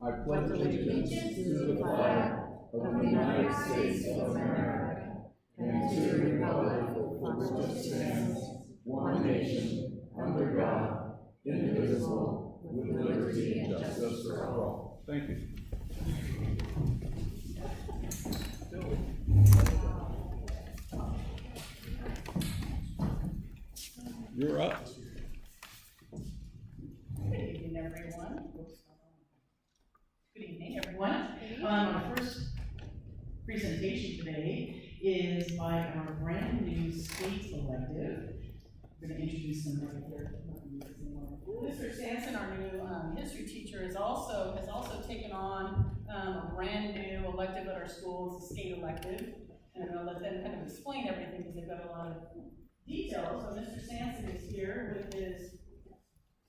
I pledge allegiance to the flag of the United States of America and to the republic for which it stands, one nation, under God, indivisible, with liberty and justice for all. Thank you. You're up. Good evening, everyone. Good evening, everyone. Our first presentation today is by our brand new state elective. We're going to introduce them right here. Mr. Sampson, our new history teacher, has also taken on a brand new elective at our school. It's a state elective, and I'll let them kind of explain everything because they've got a lot of details. So Mr. Sampson is here with his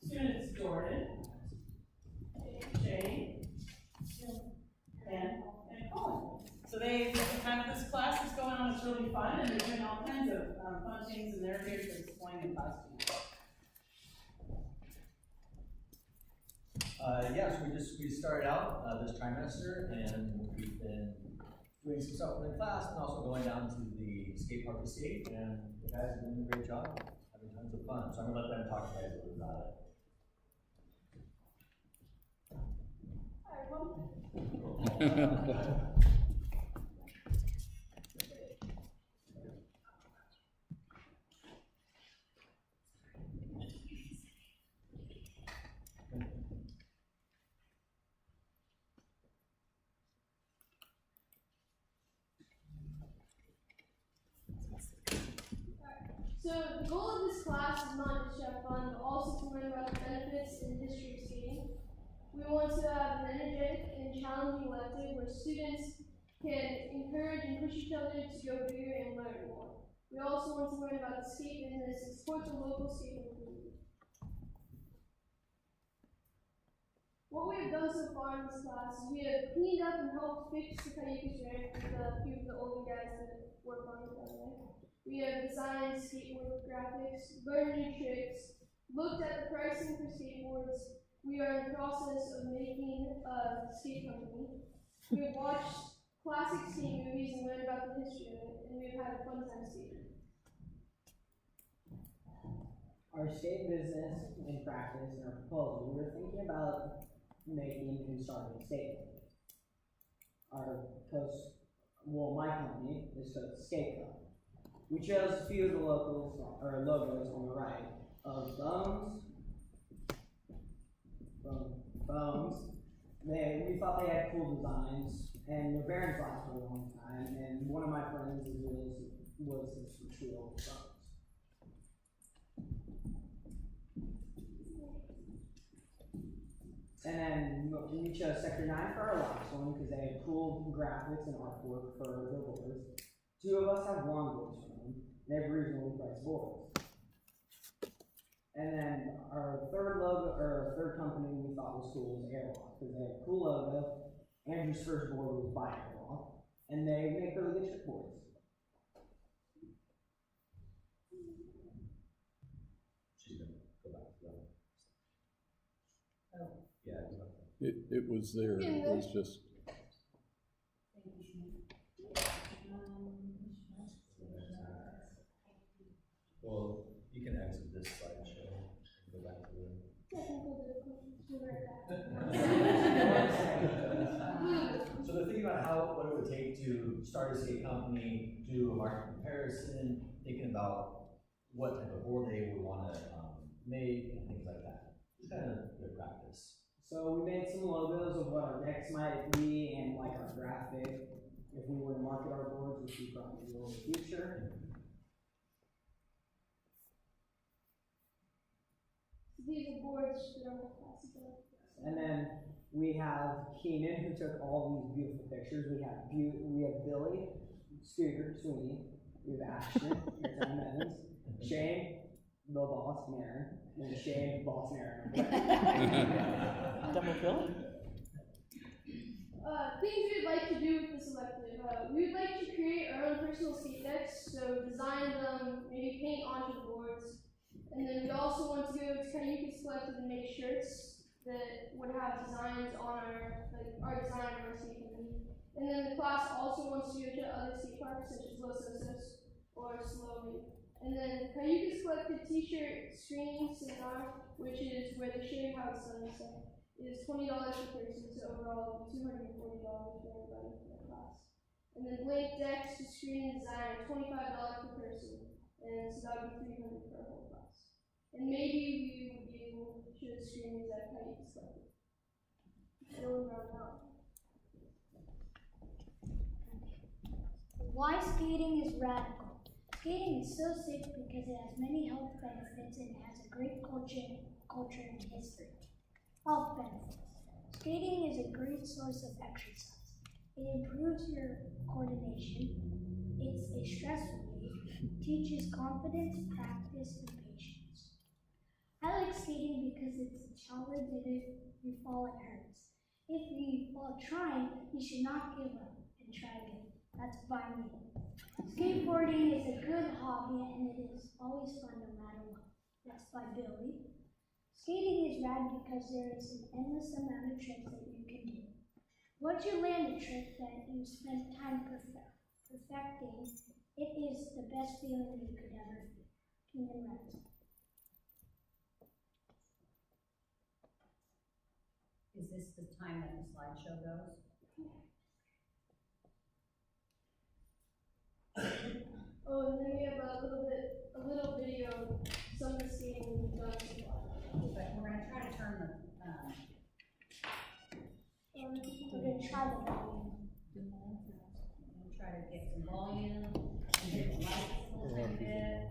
students, Jordan, Shay, and Colin. So they have this class that's going on. It's really fun, and they're doing all kinds of fun things, and they're here to explain the class to you. Yes, we started out this trimester, and we've been doing some stuff in the class, and also going down to the skate park to skate, and the guys are doing a great job, having tons of fun. So I'm gonna let them talk to you guys a little bit about it. So the goal of this class is not just to have fun, but also to learn about the benefits and history of skating. We want to have an energetic and challenging elective where students can encourage and push each other to go bigger and learn more. We also want to learn about the skate business and support the local skating community. What we have done so far in this class is we have cleaned up and helped fix the Cayucas ramp with a few of the older guys that work on it that way. We have designed skateboard graphics, learned new tricks, looked at the pricing for skateboards. We are in the process of making a skate company. We have watched classic skate movies and learned about the history of it, and we have had a fun time skating. Our skate business and practice and our proposal, we were thinking about making and starting a skate company. My company is called Skate Club. We chose a few of the logos on the right of Bones. We thought they had cool designs, and they're very class for a long time. And one of my friends was this trio of Bones. And then we chose Sector 9 for our last one because they have cool graphics and artwork for their boards. Two of us have longboards from them. They have reasonably priced boards. And then our third company we thought was cool was Airlock because they have a cool logo. Andrew's first board was by Airlock, and they make really good trick boards. She's gonna go back to that. Oh. Yeah. It was there. It was just. Well, you can exit this slideshow and go back to So the thing about what it would take to start a skate company, do a market comparison, thinking about what type of board they would want to make and things like that. It's kind of good practice. So we made some logos of what our decks might be and like our graphic. If we were to market our boards, which we probably will in the future. These are boards that are classical. And then we have Keenan, who took all these beautiful pictures. We have Billy, Scooter, Sweeney. We have Ashton, Tom Evans, Shane, the boss, and Aaron, and Shane, the boss, and Aaron. Double bill? Things we'd like to do with this elective. We'd like to create our own personal skate decks, so design them, maybe paint onto the boards. And then we also want to go to Cayucas Collective and make shirts that would have designs on our design of our skate company. And then the class also wants to go to other skate parks such as Los Osos or Slowy. And then Cayucas collected t-shirt, screening, seminar, which is where they show you how it's done and stuff, is $20 per person, so overall $240 for everybody in the class. And then blank decks to screen and design are $25 per person, and so that would be $300 for our whole class. And maybe we would be able to show screens that Cayucas collected. Going around now. Why skating is radical. Skating is so safe because it has many health benefits and it has a great culture and history. Health benefits. Skating is a great source of exercise. It improves your coordination. It's a stress relief. Teaches confidence, practice, and patience. I like skating because it's a challenge and if you fall, it hurts. If you fall trying, you should not give up and try again. That's by me. Skateboarding is a good hobby and it is always fun no matter what. That's by Billy. Skating is rad because there is an endless amount of tricks that you can do. Once you land a trick that you spent time perfecting, it is the best feeling you could ever feel. Human rights. Is this the time that the slideshow goes? Oh, and then we have a little video of some of the skating we've done so far. But we're gonna try to turn the, We're going to try the volume. we'll try to get some volume and hit the lights a little tiny bit.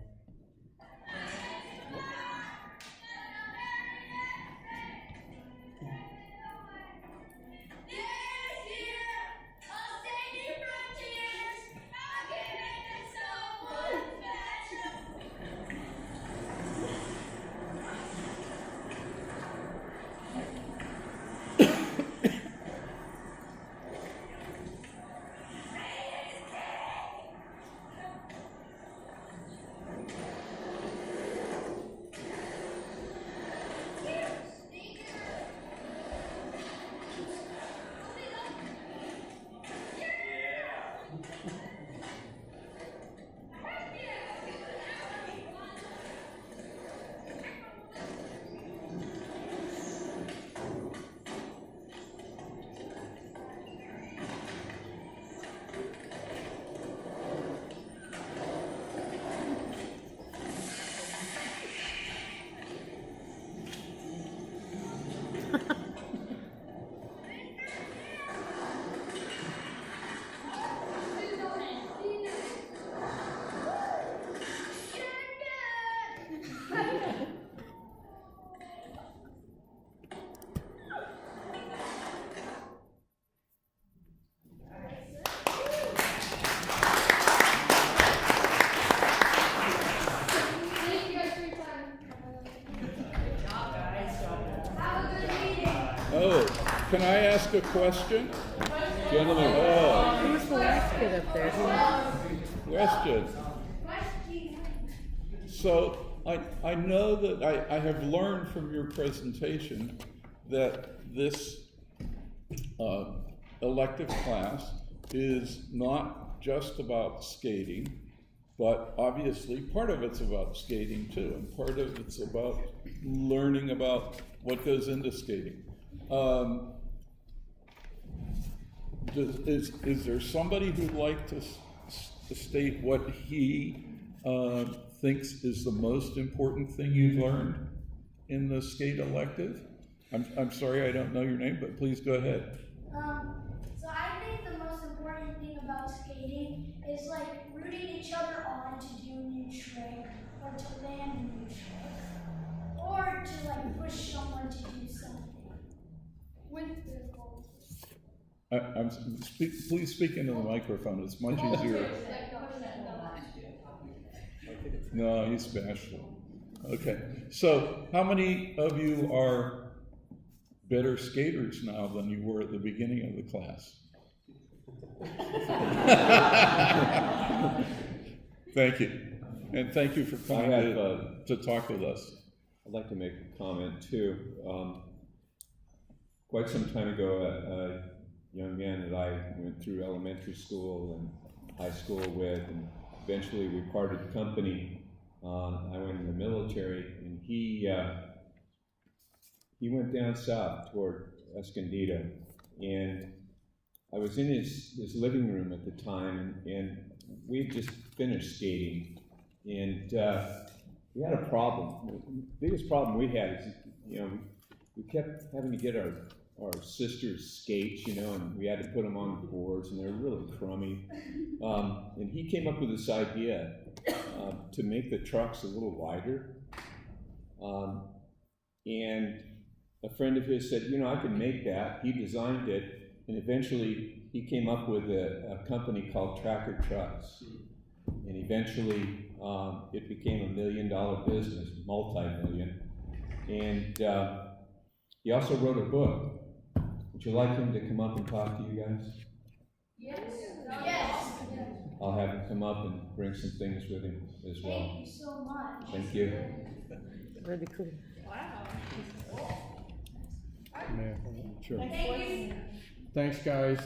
Can I ask a question? Gentlemen, Who's the last kid up there? question. So I know that I have learned from your presentation that this elective class is not just about skating, but obviously part of it's about skating too, and part of it's about learning about what goes into skating. Is there somebody who'd like to state what he thinks is the most important thing you've learned in the skate elective? I'm sorry, I don't know your name, but please go ahead. So I think the most important thing about skating is like rooting each other on to do a new trick or to land a new trick or to like push someone to do something with their goals. Please speak into the microphone. It's much easier. No, he's bashful. Okay, so how many of you are better skaters now than you were at the beginning of the class? Thank you, and thank you for coming to talk with us. I'd like to make a comment too. quite some time ago, a young man that I went through elementary school and high school with, and eventually we parted company. I went in the military, and he went down south toward Escondido, and I was in his living room at the time, and we had just finished skating, and we had a problem. The biggest problem we had is, we kept having to get our sister's skates, and we had to put them on the boards, and they were really crummy. And he came up with this idea to make the trucks a little wider. And a friend of his said, I can make that. He designed it, and eventually he came up with a company called Tracker Trucks. And eventually it became $1 million business, multi-million. And he also wrote a book. Would you like him to come up and talk to you guys? Yes. Yes. I'll have him come up and bring some things with him as well. Thank you so much. Thank you. Really cool. Sure. Thank you. Thanks, guys.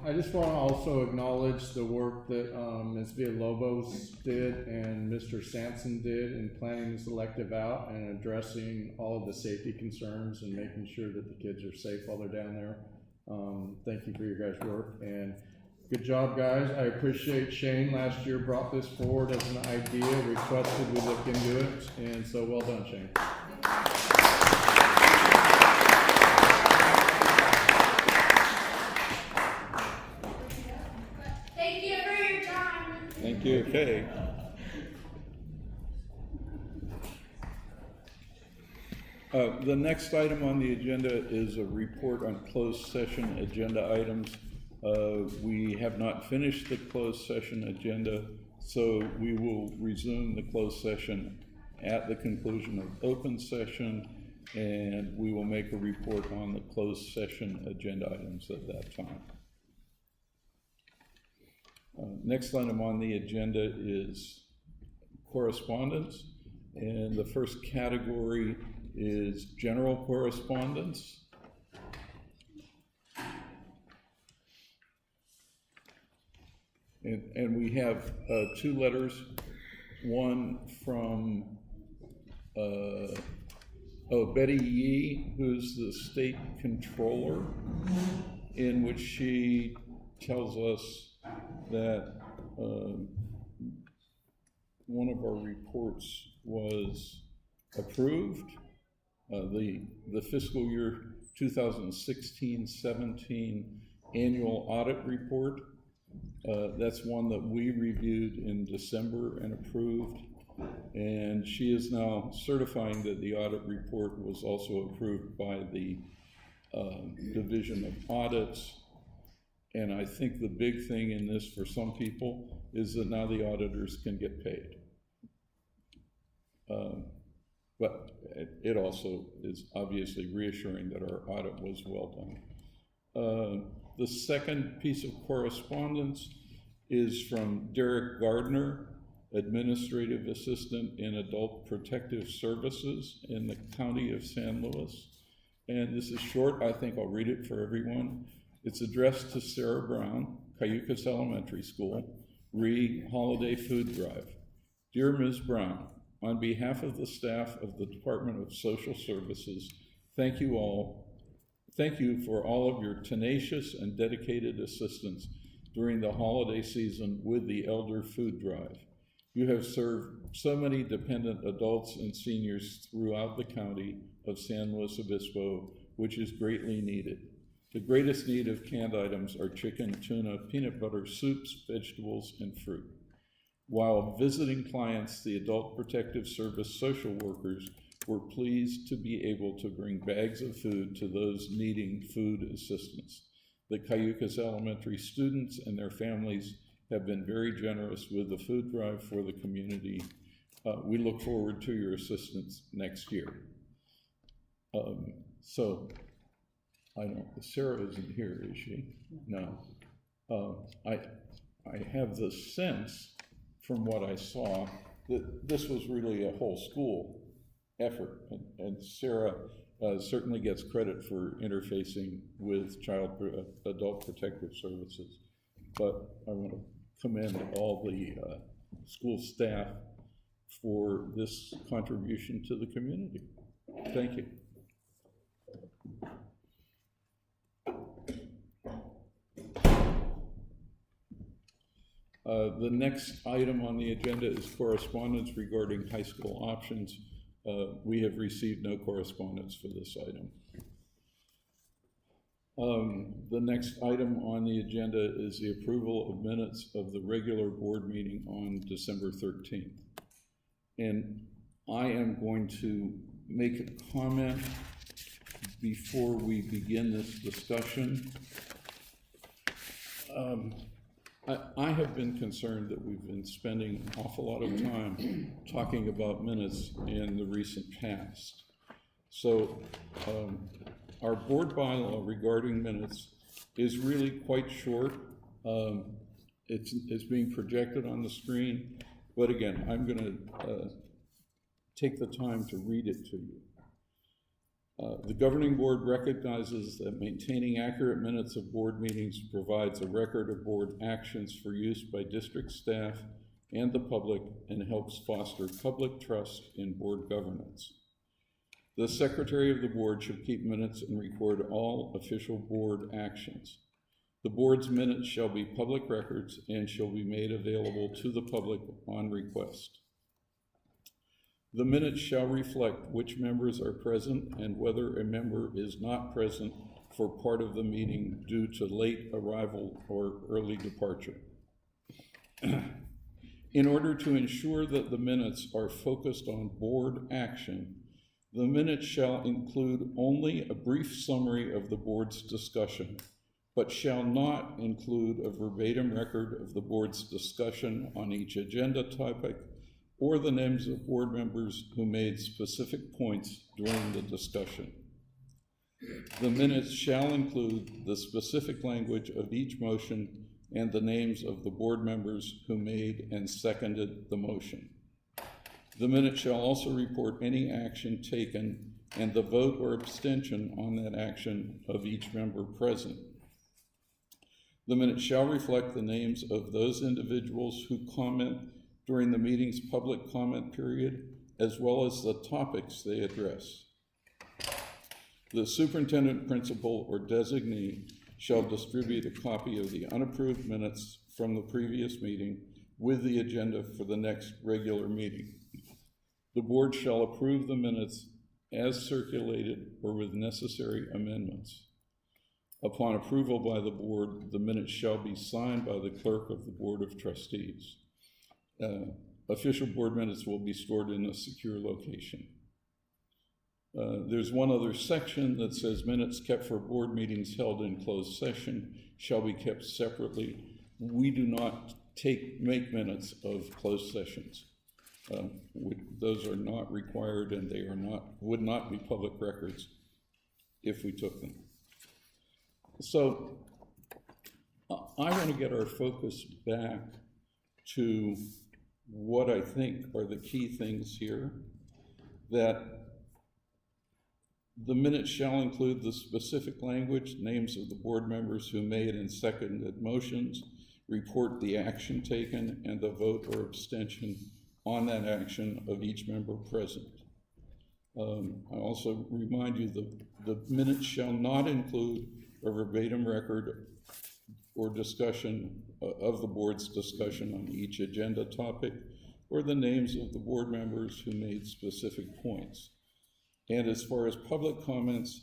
I just want to also acknowledge the work that Ms. Villalobos did and Mr. Sampson did in planning this elective out and addressing all of the safety concerns and making sure that the kids are safe while they're down there. Thank you for your guys' work, and good job, guys. I appreciate Shane last year brought this forward as an idea, requested we look into it, and so well done, Shane. Thank you for your time. Thank you. Okay. The next item on the agenda is a report on closed session agenda items. We have not finished the closed session agenda, so we will resume the closed session at the conclusion of open session, and we will make a report on the closed session agenda items at that time. Next item on the agenda is correspondence, and the first category is general correspondence. And we have two letters, one from Betty Yee, who's the state controller, in which she tells us that one of our reports was approved, the fiscal year 2016-17 annual audit report. That's one that we reviewed in December and approved, and she is now certifying that the audit report was also approved by the Division of Audits. And I think the big thing in this for some people is that now the auditors can get paid. But it also is obviously reassuring that our audit was well done. The second piece of correspondence is from Derek Gardner, Administrative Assistant in Adult Protective Services in the County of San Luis. And this is short, I think I'll read it for everyone. It's addressed to Sarah Brown, Cayucas Elementary School, Holiday Food Drive. Dear Ms. Brown, on behalf of the staff of the Department of Social Services, thank you for all of your tenacious and dedicated assistance during the holiday season with the Elder Food Drive. You have served so many dependent adults and seniors throughout the county of San Luis Obispo, which is greatly needed. The greatest need of canned items are chicken, tuna, peanut butter, soups, vegetables, and fruit. While visiting clients, the Adult Protective Service social workers were pleased to be able to bring bags of food to those needing food assistance. The Cayucas Elementary students and their families have been very generous with the food drive for the community. We look forward to your assistance next year. So, I don't, Sarah isn't here, is she? No. I have the sense from what I saw that this was really a whole school effort, and Sarah certainly gets credit for interfacing with adult protective services. But I want to commend all the school staff for this contribution to the community. Thank you. The next item on the agenda is correspondence regarding high school options. We have received no correspondence for this item. The next item on the agenda is the approval of minutes of the regular board meeting on December 13th. And I am going to make a comment before we begin this discussion. I have been concerned that we've been spending an awful lot of time talking about minutes in the recent past. So our board bylaw regarding minutes is really quite short. It's being projected on the screen, but again, I'm going to take the time to read it to you. The governing board recognizes that maintaining accurate minutes of board meetings provides a record of board actions for use by district staff and the public and helps foster public trust in board governance. The secretary of the board should keep minutes and record all official board actions. The board's minutes shall be public records and shall be made available to the public on request. The minutes shall reflect which members are present and whether a member is not present for part of the meeting due to late arrival or early departure. In order to ensure that the minutes are focused on board action, the minutes shall include only a brief summary of the board's discussion, but shall not include a verbatim record of the board's discussion on each agenda topic or the names of board members who made specific points during the discussion. The minutes shall include the specific language of each motion and the names of the board members who made and seconded the motion. The minutes shall also report any action taken and the vote or abstention on that action of each member present. The minutes shall reflect the names of those individuals who comment during the meeting's public comment period, as well as the topics they address. The superintendent, principal, or designee shall distribute a copy of the unapproved minutes from the previous meeting with the agenda for the next regular meeting. The board shall approve the minutes as circulated or with necessary amendments. Upon approval by the board, the minutes shall be signed by the clerk of the Board of Trustees. Official board minutes will be stored in a secure location. There's one other section that says minutes kept for board meetings held in closed session shall be kept separately. We do not make minutes of closed sessions. Those are not required, and they would not be public records if we took them. So I want to get our focus back to what I think are the key things here, that the minutes shall include the specific language, names of the board members who made and seconded motions, report the action taken, and the vote or abstention on that action of each member present. I also remind you that the minutes shall not include a verbatim record or discussion of the board's discussion on each agenda topic, or the names of the board members who made specific points. And as far as public comments,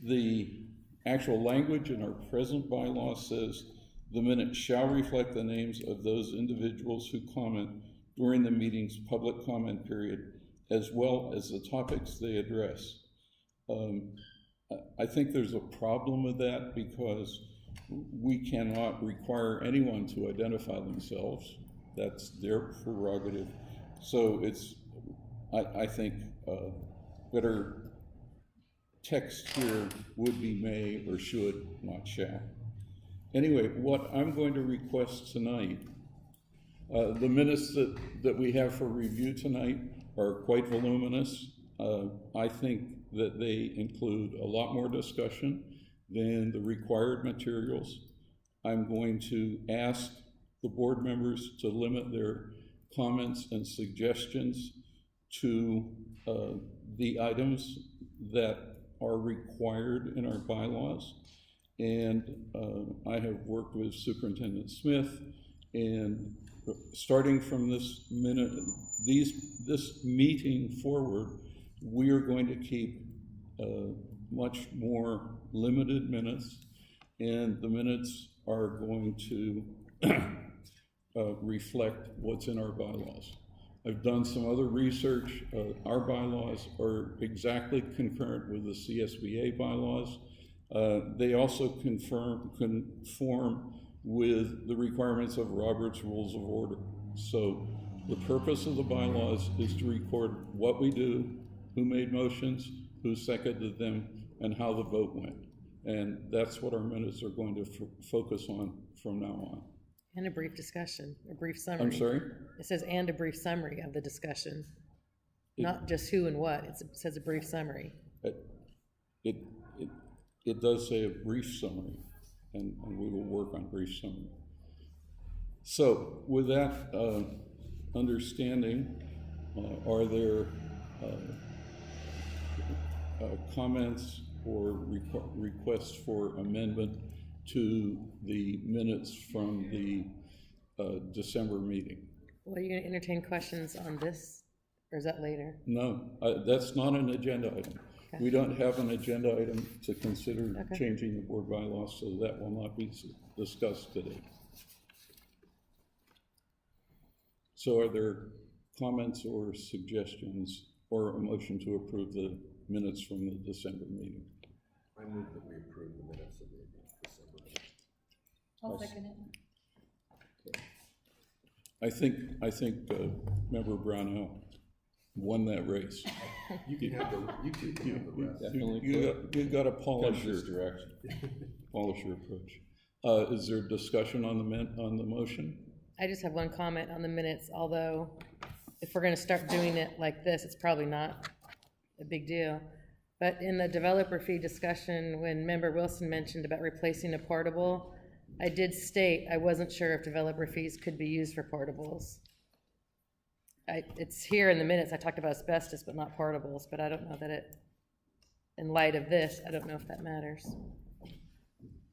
the actual language in our present bylaw says the minutes shall reflect the names of those individuals who comment during the meeting's public comment period, as well as the topics they address. I think there's a problem with that because we cannot require anyone to identify themselves. That's their prerogative. So it's, I think, better text here would be may or should, not shall. Anyway, what I'm going to request tonight, the minutes that we have for review tonight are quite voluminous. I think that they include a lot more discussion than the required materials. I'm going to ask the board members to limit their comments and suggestions to the items that are required in our bylaws. And I have worked with Superintendent Smith, and starting from this meeting forward, we are going to keep much more limited minutes, and the minutes are going to reflect what's in our bylaws. I've done some other research. Our bylaws are exactly concurrent with the CSBA bylaws. They also conform with the requirements of Robert's Rules of Order. So the purpose of the bylaws is to record what we do, who made motions, who seconded them, and how the vote went. And that's what our minutes are going to focus on from now on. And a brief discussion, a brief summary. I'm sorry? It says, and a brief summary of the discussion, not just who and what. It says a brief summary. It does say a brief summary, and we will work on brief summary. So with that understanding, are there comments or requests for amendment to the minutes from the December meeting? Well, are you going to entertain questions on this, or is that later? No, that's not an agenda item. Okay. We don't have an agenda item to consider Okay. changing the board bylaws, so that will not be discussed today. So are there comments or suggestions or a motion to approve the minutes from the December meeting? I move that we approve the minutes of the December meeting. I'll second it. I think Member Brownell won that race. You can have the rest. Definitely. You got to polish This your direction. approach. Is there discussion on the motion? I just have one comment on the minutes, although if we're going to start doing it like this, it's probably not a big deal. But in the developer fee discussion, when Member Wilson mentioned about replacing a portable, I did state I wasn't sure if developer fees could be used for portables. It's here in the minutes, I talked about asbestos, but not portables, but I don't know that it, in light of this, I don't know if that matters.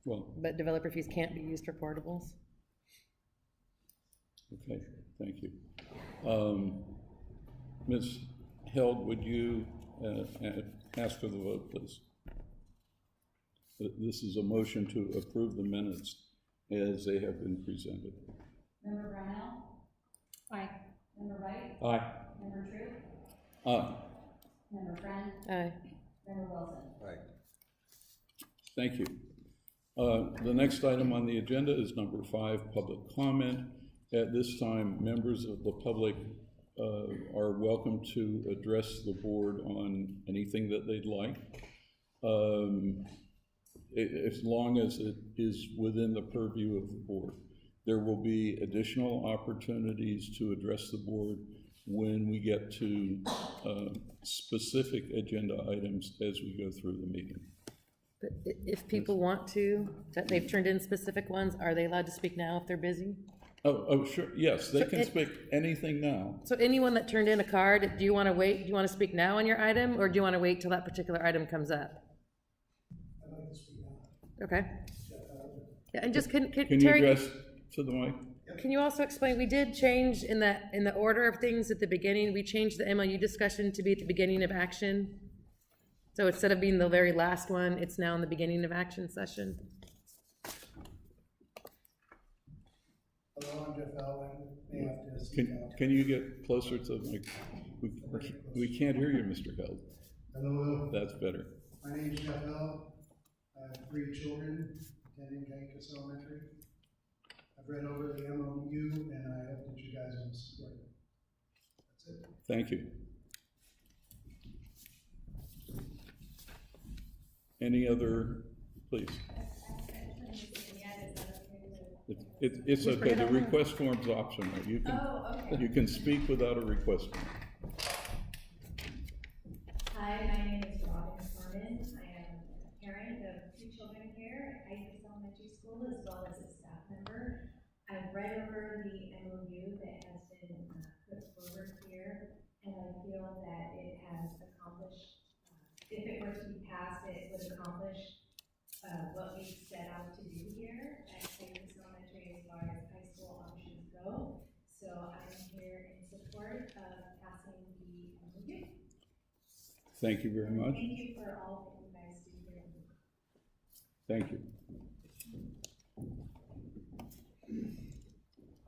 Well, But developer fees can't be used for portables. okay, thank you. Ms. Held, would you ask for the vote, please? This is a motion to approve the minutes as they have been presented. Member Brownell? Aye. Member Wright? Aye. Member True? Aye. Member Friend? Aye. Member Wilson? Right. Thank you. The next item on the agenda is number 5, public comment. At this time, members of the public are welcome to address the board on anything that they'd like, as long as it is within the purview of the board. There will be additional opportunities to address the board when we get to specific agenda items as we go through the meeting. But if people want to, that they've turned in specific ones, are they allowed to speak now if they're busy? Oh, sure, yes, they So can speak anything now. So anyone that turned in a card, do you want to wait, do you want to speak now on your item, or do you want to wait till that particular item comes up? I'd like to speak now. Okay. Yeah, and just, can Can you Terry, address to the mic? can you also explain, we did change in the order of things at the beginning, we changed the MLU discussion to be at the beginning of action. So instead of being the very last one, it's now in the beginning of action session. Hello, I'm Jeff Allen. May I have to speak out? Can you get closer to the mic? We can't hear you, Mr. Held. Hello, That's better. my name is Jeff Allen. I have 3 children attending Kansas Elementary. I've read over the MOU and I hope that you guys will support it. That's it. Thank you. Any other, please? It's okay, the request form's optional. You can speak without a request form. Hi, my name is Robin Furman. I am a parent of 2 children here at Isis Elementary School, as well as a staff member. I've read over the MOU that has been put forward here, and I feel that it has accomplished, if it were to be passed, it would accomplish what we set out to do here at Isis Elementary as far as high school options go. So I'm here in support of passing the MOU. Thank you very much. Thank you for all that you guys do here. Thank you.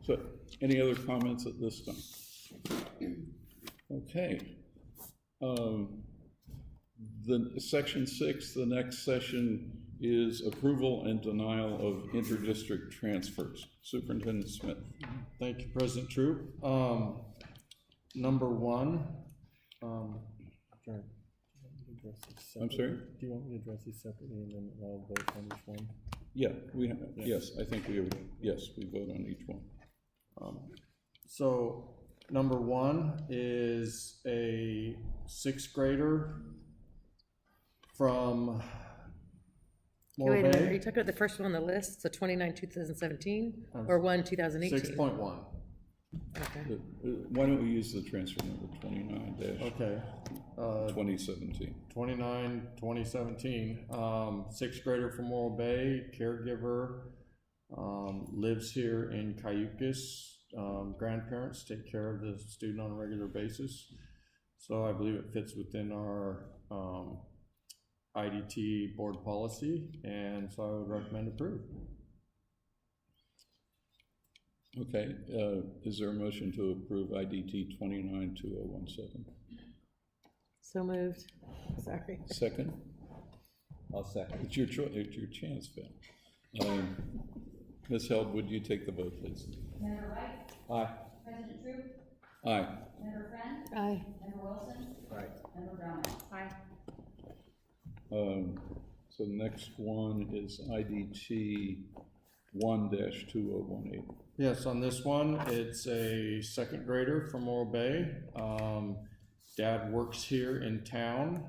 So, any other comments at this time? Okay. The section 6, the next session is approval and denial of interdistrict transfers. Superintendent Smith. Thank you, President Troop. Number one, I'm sorry? Do you want me to address these separately and then I'll vote on each one? Yeah, yes, I think we vote on each one. So number one is a 6th grader from Okay, wait a minute, are you Morro talking about the first one on the list, so 29, 2017, or 1, 2018? 6.1. Okay. Why don't we use the transfer number 29 Okay. 2017? 29, 2017, 6th grader from Morro Bay, caregiver, lives here in Cayucas. Grandparents take care of the student on a regular basis. So I believe it fits within our IDT board policy, and so I would recommend approve. Okay, is there a motion to approve IDT 29-2017? So moved. Sorry. Second? I'll second. It's your chance, Phil. Ms. Held, would you take the vote, please? Member Wright? Aye. President Troop? Aye. Member Friend? Aye. Member Wilson? Aye. Member Brownell? Aye. So the next one is IDT 1-2018. Yes, on this one, it's a 2nd grader from Morro Bay. Dad works here in town.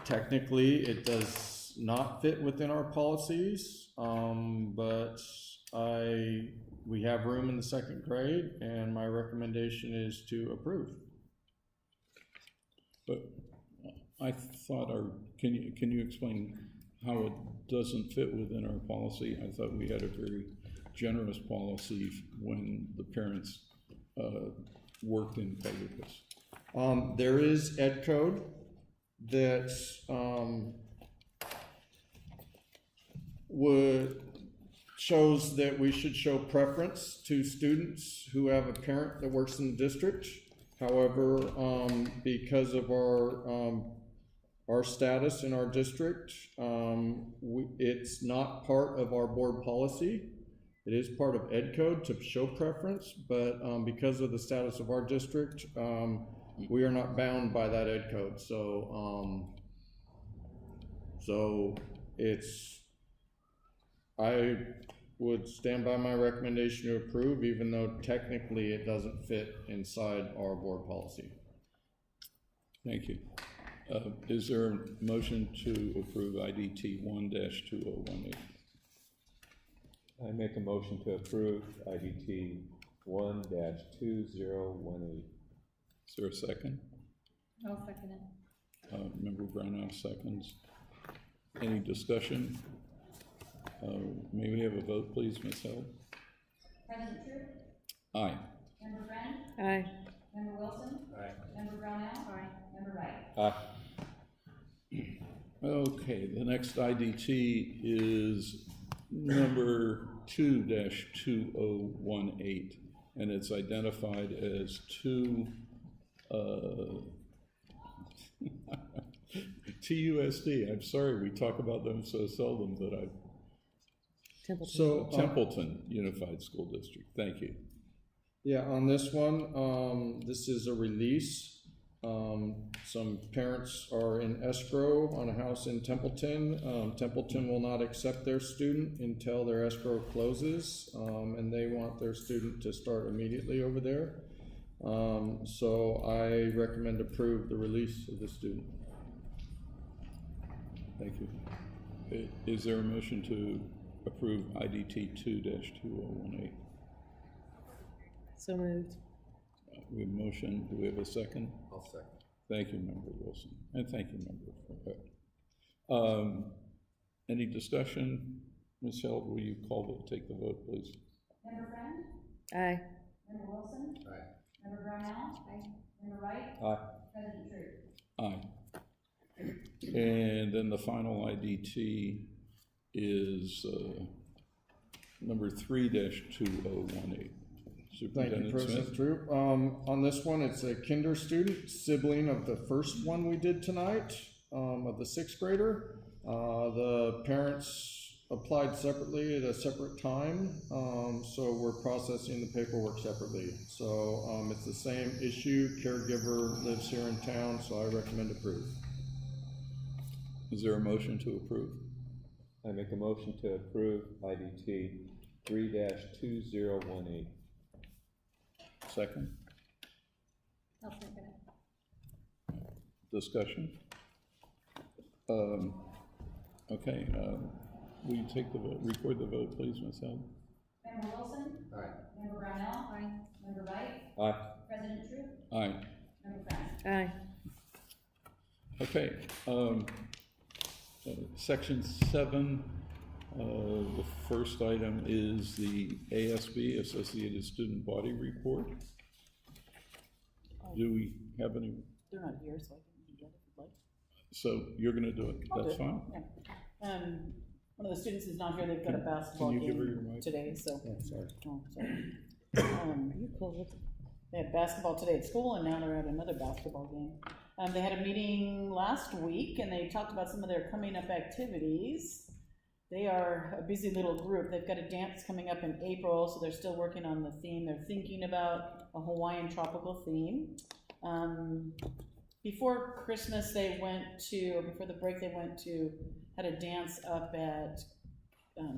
Technically, it does not fit within our policies, but we have room in the 2nd grade, and my recommendation is to approve. But I thought can you explain how it doesn't fit within our policy? I thought we had a very generous policy when the parents worked in Cayucas. There is ed code that shows that we should show preference to students who have a parent that works in the district. However, because of our status in our district, it's not part of our board policy. It is part of ed code to show preference, but because of the status of our district, we are not bound by that ed code. So I would stand by my recommendation to approve, even though technically it doesn't fit inside our board policy. Thank you. Is there a motion to approve IDT 1-2018? I make a motion to approve IDT 1-2018. Is there a second? I'll second it. Member Brownell seconds. Any discussion? May we have a vote, please, Ms. Held? President Troop? Aye. Member Friend? Aye. Member Wilson? Aye. Member Brownell? Aye. Member Wright? Aye. Okay, the next IDT is number 2-2018, and it's identified as TUSD. I'm sorry, we talk about them so seldom that I. Templeton. Templeton Unified School District. Thank you. Yeah, on this one, this is a release. Some parents are in escrow on a house in Templeton. Templeton will not accept their student until their escrow closes, and they want their student to start immediately over there. So I recommend approve the release of the student. Thank you. Is there a motion to approve IDT 2-2018? So moved. We have a motion, do we have a second? I'll second. Thank you, Member Wilson, and thank you, Member Front. Any discussion? Ms. Held, will you take the vote, please? Member Friend? Aye. Member Wilson? Aye. Member Brownell? Aye. Member Wright? Aye. President Tru? Aye. And then the final IDT is number 3-2018. Thank you, President Drew. On this one, it's a kinder student, sibling of the first one we did tonight, of the 6th grader. The parents applied separately at a separate time, so we're processing the paperwork separately. So it's the same issue. Caregiver lives here in town, so I recommend approve. Is there a motion to approve? I make a motion to approve IDT 3-2018. Second? I'll second it. Discussion? Okay, will you take the vote, record the vote, please, Ms. Held? Member Wilson? Aye. Member Brownell? Aye. Member Wright? Aye. President Tru? Aye. Member Friend? Aye. Okay, section 7, the first item is the ASB, Associated Student Body Report. Do we have any? They're not here, so I can do that if you'd like. So you're gonna do it, I'll do that's it, fine? yeah. One of the students is not here, they've got a basketball Can you give her your game mic? today, so. Oh, sorry. Oh, sorry. Are you cold? They had basketball today at school, and now they're at another basketball game. They had a meeting last week, and they talked about some of their coming up activities. They are a busy little group. They've got a dance coming up in April, so they're still working on the theme. They're thinking about a Hawaiian tropical theme. Before Christmas, before the break, they had a dance up at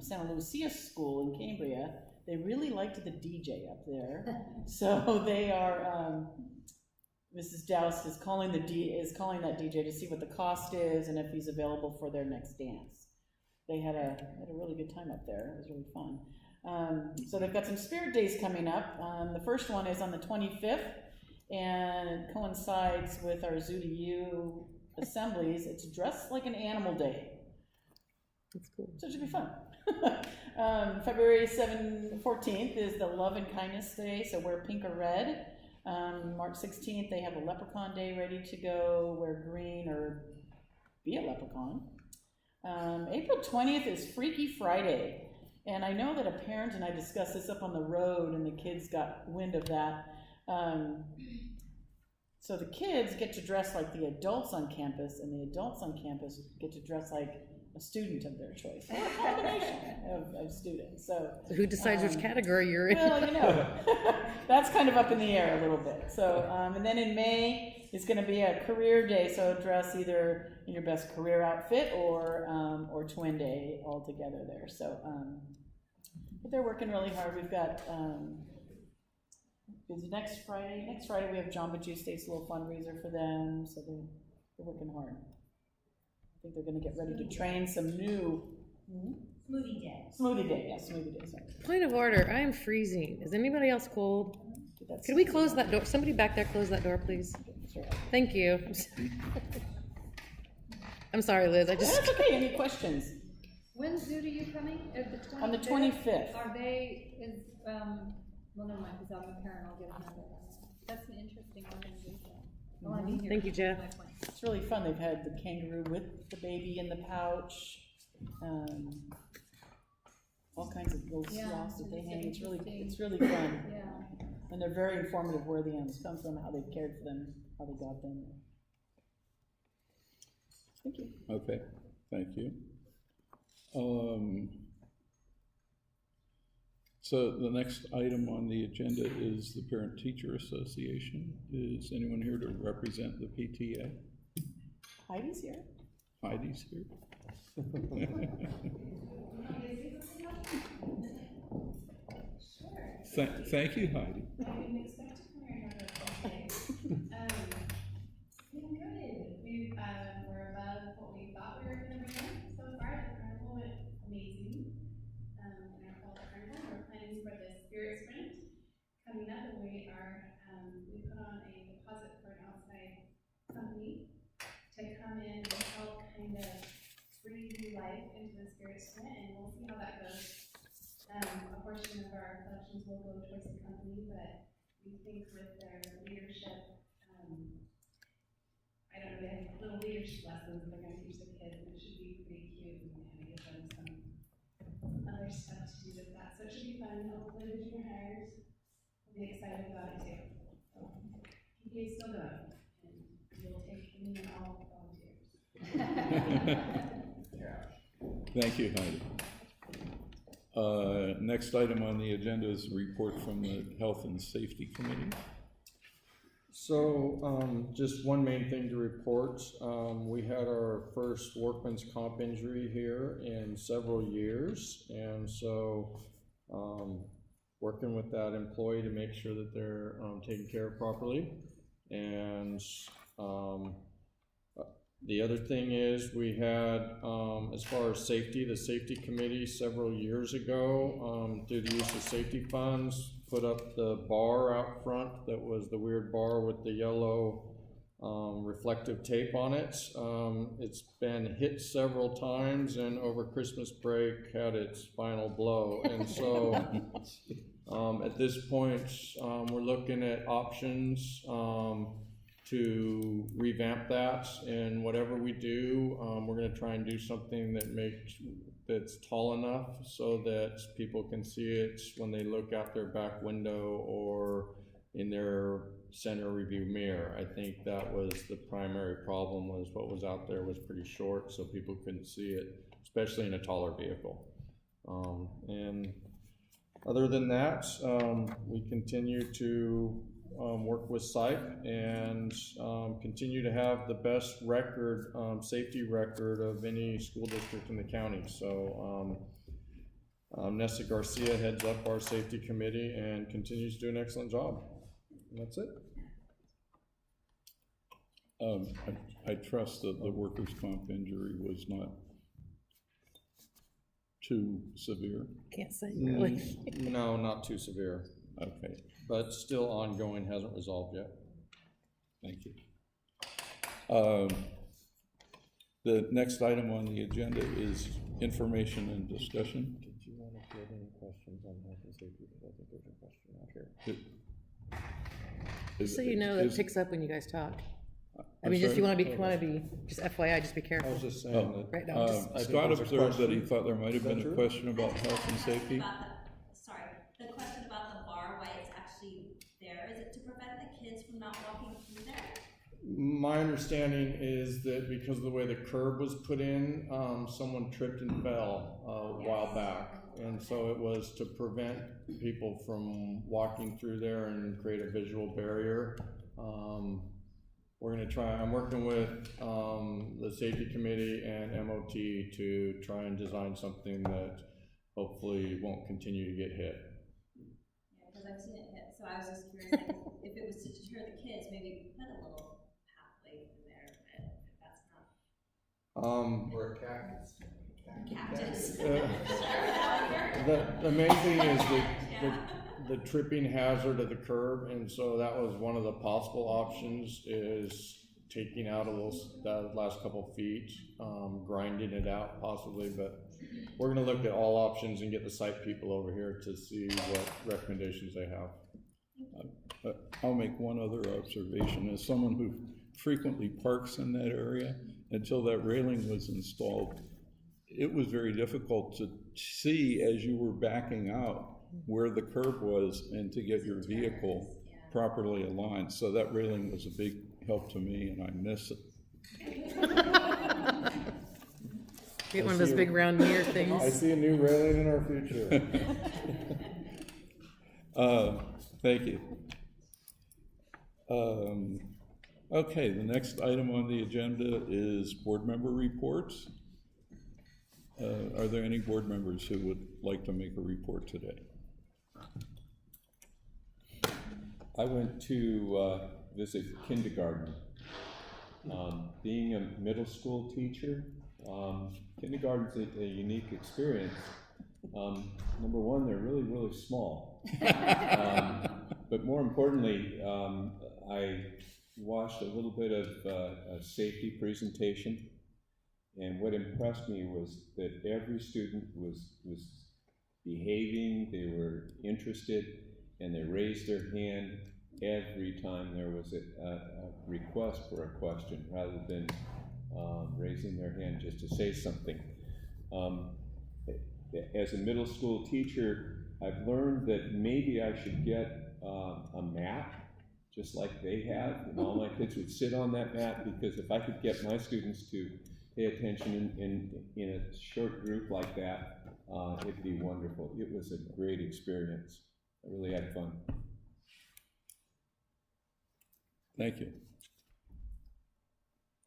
Santa Lucia School in Cambria. They really liked the DJ up there, so they are. Mrs. Dowse is calling that DJ to see what the cost is and if he's available for their next dance. They had a really good time up there. It was really fun. So they've got some spirit days coming up. The first one is on the 25th, and it coincides with our Zoo to You assemblies. It's dressed like an animal day. That's cool. So it should be fun. February 14th is the Love and Kindness Day, so wear pink or red. March 16th, they have a leprechaun day ready to go, wear green or be a leprechaun. April 20th is Freaky Friday, and I know that a parent and I discussed this up on the road, and the kids got wind of that. So the kids get to dress like the adults on campus, and the adults on campus get to dress like a student of their choice, or a combination of students. So Who decides which category you're in? well, that's kind of up in the air a little bit. So, and then in May, it's going to be a career day, so dress either in your best career outfit or twin day all together there. So, but they're working really hard. We've got, next Friday we have Jamba Juice Days, a little fundraiser for them, so they're working hard. I think they're going to get ready to train some new Smoothie day. Smoothie day, sorry. Point of order, I am freezing. Is anybody else cold? Could we close that door? Somebody back there, close that door, please. Thank you. I'm sorry, Liz, That's okay, any questions? When's Zoo to You coming? On the 25th. Are they, well, never mind, because I'm a parent, I'll get another. That's an interesting organization. I want to be here. Thank you, Jeff. It's really fun. They've had the kangaroo with the baby in the pouch. All kinds of little sloths that they hang. It's really fun. Yeah. And they're very informative where the animals come from, how they've cared for them, how they got them. Thank you. Okay, thank you. So the next item on the agenda is the Parent Teacher Association. Is anyone here to represent the PTA? Heidi's here. Heidi's here. Sure. Thank you, Heidi. I didn't expect to come here and have low choice of company, but we think with their leadership, I don't know, they have little leadership lessons that they're gonna teach the kids, and it should be pretty cute and give them some other stuff to do with that. So it should be fun. Hopefully the junior hires will be excited about it too. So PTA is still going, and we'll take any and all volunteers. Thank you, Heidi. Next item on the agenda is a report from the Health and Safety Committee. So, just one main thing to report. We had our first workman's comp injury here in several years, and so, working with that employee to make sure that they're, taken care of properly. And, the other thing is we had, as far as safety, the safety committee several years ago, through the use of safety funds, put up the bar out front that was the weird bar with the yellow reflective tape on it. It's been hit several times and over Christmas break had its final blow. And so at this point, we're looking at options to revamp that, and whatever we do, we're gonna try and do something that's tall enough so that people can see it when they look out their back window or in their center review mirror. I think that was the primary problem, was what was out there was pretty short, so people couldn't see it, especially in a taller vehicle. And other than that, we continue to work with SIPE and continue to have the best record, safety record of any school district in the county. So Nessa Garcia heads up our safety committee and continues to do an excellent job. And that's it. I trust that the workers' comp injury was not too severe. Can't say really. No, not too severe. Okay, But still ongoing, hasn't resolved yet. thank you. The next item on the agenda is information and discussion. Did you want to get any questions on health and safety? Because I think there's a question out here. So you know, it picks up when you guys talk. I mean, I'm just you sorry? want to be, just FYI, just be I careful. was just saying Oh, that. Right now, just- I think Scott there's a observed that he question. thought there might have Is that been a true? question about health and safety. The question about the bar, why it's actually there, is it to prevent the kids from not walking through there? My understanding is that because of the way the curb was put in, someone tripped and fell a while back. And so it was to prevent people from walking through there and create a visual barrier. We're gonna try, I'm working with the safety committee and MOT to try and design something that hopefully won't continue to get hit. Yeah, because I've seen it hit, so I was just curious, like, if it was to deter the kids, maybe put a little pathway through there, but if that's not. Or a cactus. Cactus. The main thing is the tripping hazard of the curb, and so that was one of the possible options, is taking out that last couple feet, grinding it out possibly, but we're gonna look at all options and get the site people over here to see what recommendations they have. I'll make one other observation. As someone who frequently parks in that area, until that railing was installed, it was very difficult to see as you were backing out where the curb was and to get your vehicle properly aligned. So that railing was a big help to me, and I miss it. Get one of those big round mirror I things. see a new railing in our future. Thank you. Okay, the next item on the agenda is board member reports. Are there any board members who would like to make a report today? I went to visit kindergarten. Being a middle school teacher, kindergarten's a unique experience. Number one, they're really, really small. But more importantly, I watched a little bit of a safety presentation, and what impressed me was that every student was behaving, they were interested, and they raised their hand every time there was a request for a question, rather than raising their hand just to say something. As a middle school teacher, I've learned that maybe I should get a mat, just like they have, and all my kids would sit on that mat, because if I could get my students to pay attention in a short group like that, it'd be wonderful. It was a great experience. I really had fun. Thank you.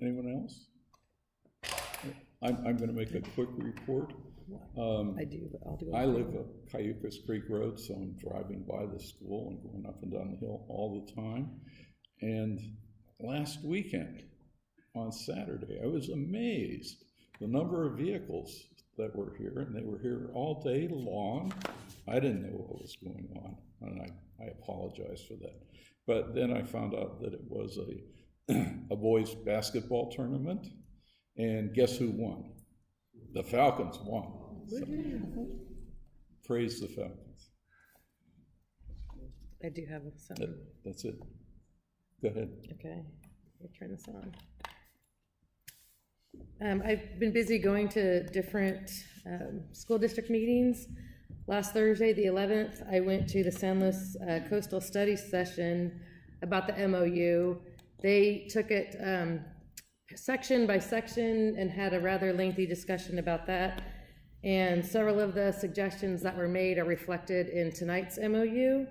Anyone else? I'm gonna make a quick report. I do, but I'll do it. I live up Cayucas Creek Road, so I'm driving by the school and going up and down the hill all the time. And last weekend, on Saturday, I was amazed the number of vehicles that were here, and they were here all day long. I didn't know what was going on, and I apologize for that. But then I found out that it was a boys basketball tournament, and guess who won? The Falcons won. So, praise the Falcons. I do have some. That's it. Go ahead. Okay, let me turn this on. I've been busy going to different school district meetings. Last Thursday, the 11th, I went to the San Luis Coastal Studies session about the MOU. They took it section by section and had a rather lengthy discussion about that. And several of the suggestions that were made are reflected in tonight's MOU.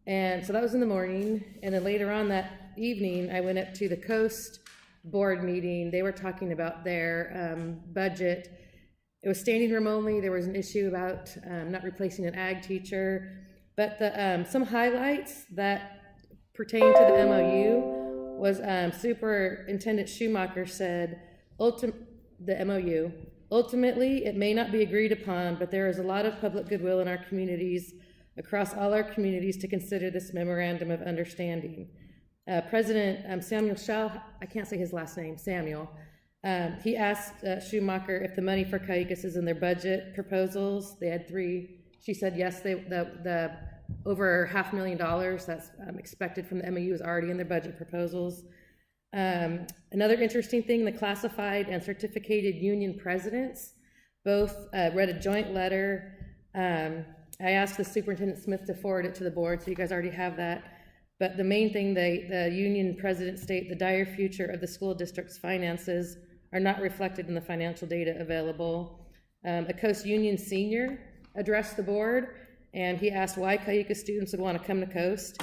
And so that was in the morning. And then later on that evening, I went up to the Coast board meeting. They were talking about their budget. It was standing room only. There was an issue about not replacing an ag teacher. But some highlights that pertain to the MOU was Superintendent Schumacher said, the MOU, ultimately, it may not be agreed upon, but there is a lot of public goodwill in our communities, across all our communities, to consider this memorandum of understanding. President Samuel Shaw, I can't say his last name, Samuel, he asked Schumacher if the money for Cayucas is in their budget proposals. They had 3. She said yes, the over $500,000 that's expected from the MOU is already in their budget proposals. Another interesting thing, the classified and certificated union presidents both read a joint letter. I asked the Superintendent Smith to forward it to the board, so you guys already have that. But the main thing, the union presidents state the dire future of the school district's finances are not reflected in the financial data available. A Coast Union senior addressed the board, and he asked why Cayucas students would want to come to Coast.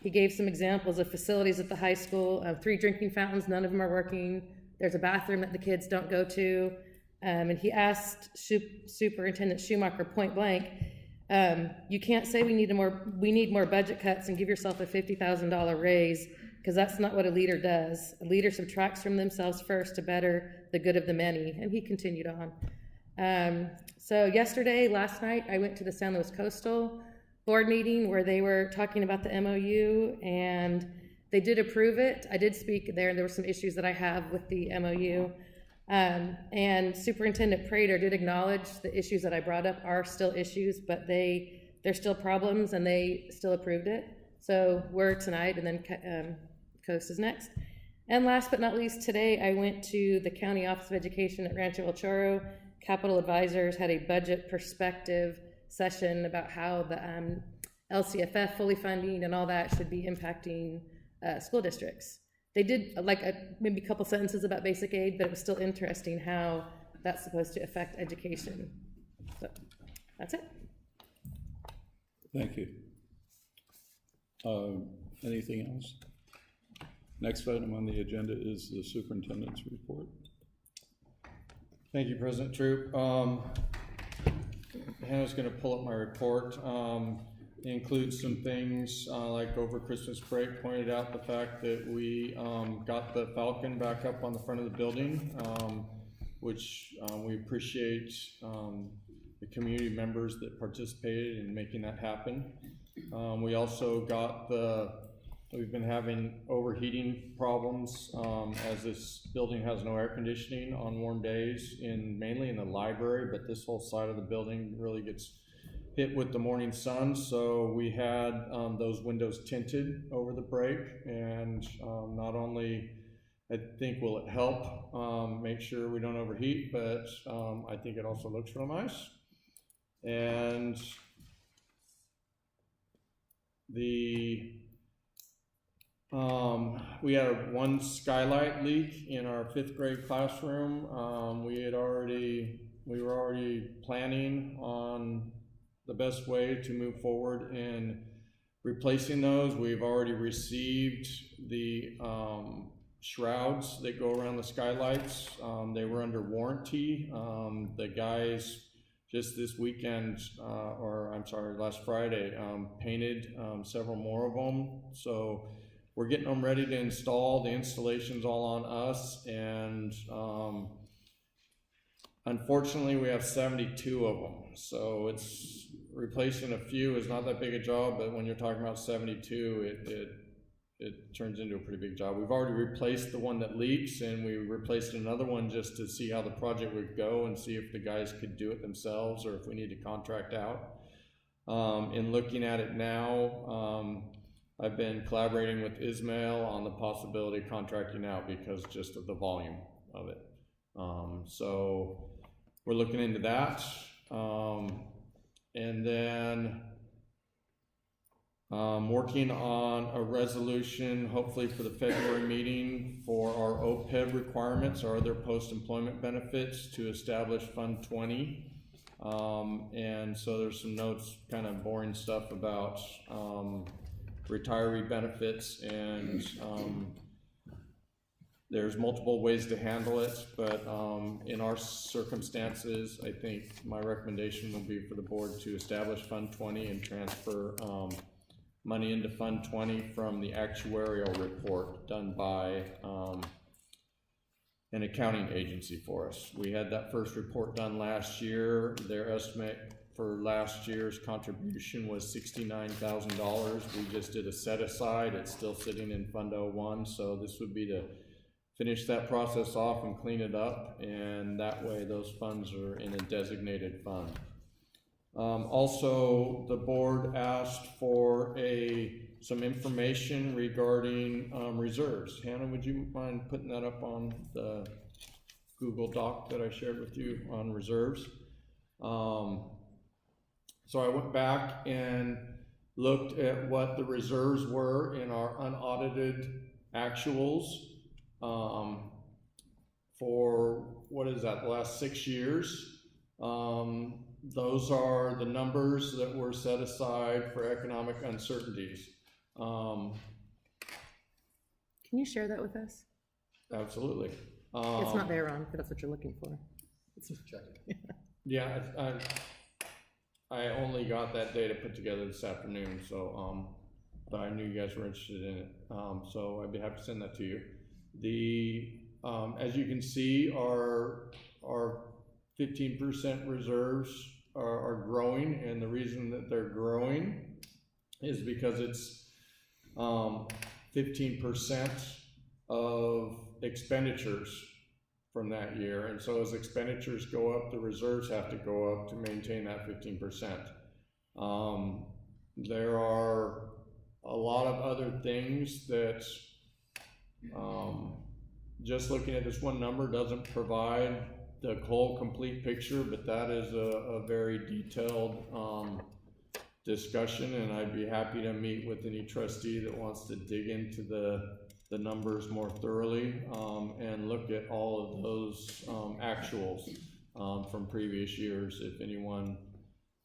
He gave some examples of facilities at the high school, 3 drinking fountains, none of them are working. There's a bathroom that the kids don't go to. And he asked Superintendent Schumacher point blank, you can't say we need more budget cuts and give yourself a $50,000 raise, because that's not what a leader does. A leader subtracts from themselves first to better the good of the many. And he continued on. So last night, I went to the San Luis Coastal board meeting where they were talking about the MOU, and they did approve it. I did speak there, and there were some issues that I have with the MOU. And Superintendent Prater did acknowledge the issues that I brought up are still issues, but they're still problems, and they still approved it. So we're tonight, and then Coast is next. And last but not least, today I went to the County Office of Education at Rancho El Chorro. Capital Advisors had a budget perspective session about how the LCFF fully funding and all that should be impacting school districts. They did maybe a couple sentences about basic aid, but it was still interesting how that's supposed to affect education. So that's it. Thank you. Anything else? Next item on the agenda is the superintendent's report. Thank you, President Troop. Hannah's going to pull up my report. It includes some things like over Christmas break, pointed out the fact that we got the Falcon back up on the front of the building, which we appreciate the community members that participated in making that happen. We also got we've been having overheating problems as this building has no air conditioning on warm days, mainly in the library, but this whole side of the building really gets hit with the morning sun, so we had those windows tinted over the break, and not only I think will it help make sure we don't overheat, but I think it also looks real nice. And we had one skylight leak in our 5th grade classroom. We were already planning on the best way to move forward in replacing those. We've already received the shrouds that go around the skylights. They were under warranty. The guys just this weekend, last Friday, painted several more of them. So we're getting them ready to install. The installation's all on us, and unfortunately we have 72 of them. So it's replacing a few is not that big a job, but when you're talking about 72, it turns into a pretty big job. We've already replaced the one that leaks, and we replaced another one just to see how the project would go and see if the guys could do it themselves or if we need to contract out. In looking at it now, I've been collaborating with Ismail on the possibility of contracting out because just of the volume of it. So we're looking into that. And then working on a resolution, hopefully for the February meeting, for our OPEB requirements, our other post-employment benefits, to establish Fund 20. And so there's some notes, kind of boring stuff about retiree benefits, and there's multiple ways to handle it, but in our circumstances, I think my recommendation will be for the board to establish Fund 20 and transfer money into Fund 20 from the actuarial report done by an accounting agency for us. We had that first report done last year. Their estimate for last year's contribution was $69,000. We just did a set aside. It's still sitting in Fund 01, so this would be to finish that process off and clean it up, and that way those funds are in a designated fund. Also, the board asked for some information regarding reserves. Hannah, would you mind putting that up on the Google Doc that I shared with you on reserves? So I went back and looked at what the reserves were in our unaudited actuals for, what is that, the last 6 years. Those are the numbers that were set aside for economic uncertainties. Can you share that with us? Absolutely. It's not there, Ron, but that's what you're looking for. Yeah, I only got that data put together this afternoon, so but I knew you guys were interested in it, so I'd be happy to send that to you. As you can see, our 15% reserves are growing, and the reason that they're growing is because it's 15% of expenditures from that year, and so as expenditures go up, the reserves have to go up to maintain that 15%. There are a lot of other things that just looking at this one number doesn't provide the whole complete picture, but that is a very detailed discussion, and I'd be happy to meet with any trustee that wants to dig into the numbers more thoroughly and look at all of those actuals from previous years if anyone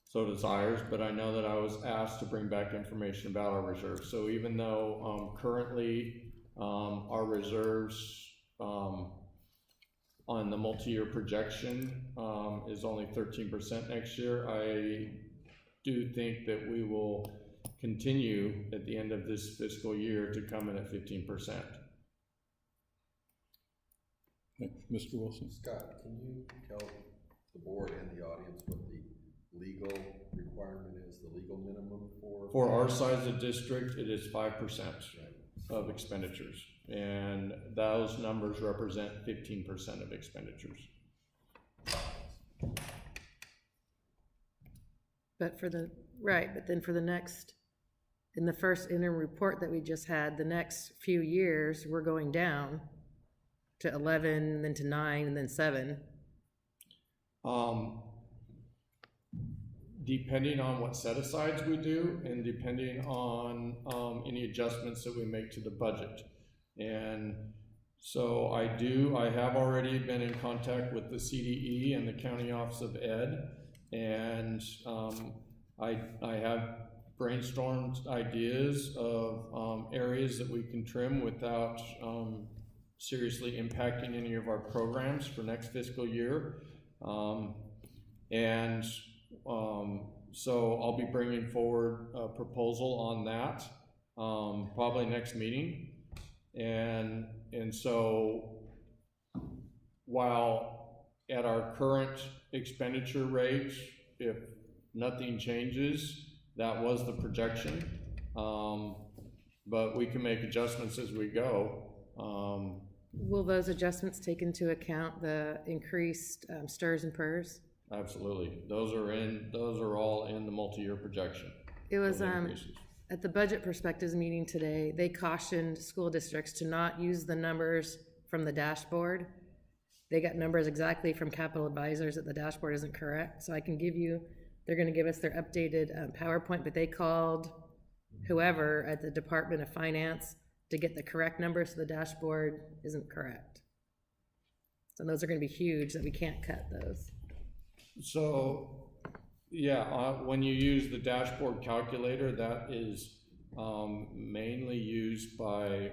so desires. But I know that I was asked to bring back information about our reserves. So even though currently our reserves on the multi-year projection is only 13% next year, I do think that we will continue at the end of this fiscal year to come in at 15%. Mr. Wilson? Scott, can you tell the board and the audience what the legal requirement is, the legal minimum for? For our size of district, it is 5% of expenditures, and those numbers represent 15% of expenditures. But for the, right, but then for the next, in the first interim report that we just had, the next few years, we're going down to 11, then to 9, and then 7. Depending on what set-asides we do, and depending on, any adjustments that we make to the budget. And so I have already been in contact with the CDE and the County Office of Ed, and, I have brainstormed ideas of, areas that we can trim without, seriously impacting any of our programs for next fiscal year. So I'll be bringing forward a proposal on that, probably next meeting. And so while at our current expenditure rates, if nothing changes, that was the projection. But we can make adjustments as we go. Will those adjustments take into account the increased STRS and PERS? Absolutely. Those are all in the multi-year projection. It was, at the budget perspectives meeting today, they cautioned school districts to not use the numbers from the dashboard. They got numbers exactly from Capital Advisors that the dashboard isn't correct. So I can give you, they're gonna give us their updated PowerPoint, but they called whoever at the Department of Finance to get the correct numbers, so the dashboard isn't correct. So those are gonna be huge, that we can't cut those. So, yeah, when you use the dashboard calculator, that is mainly used by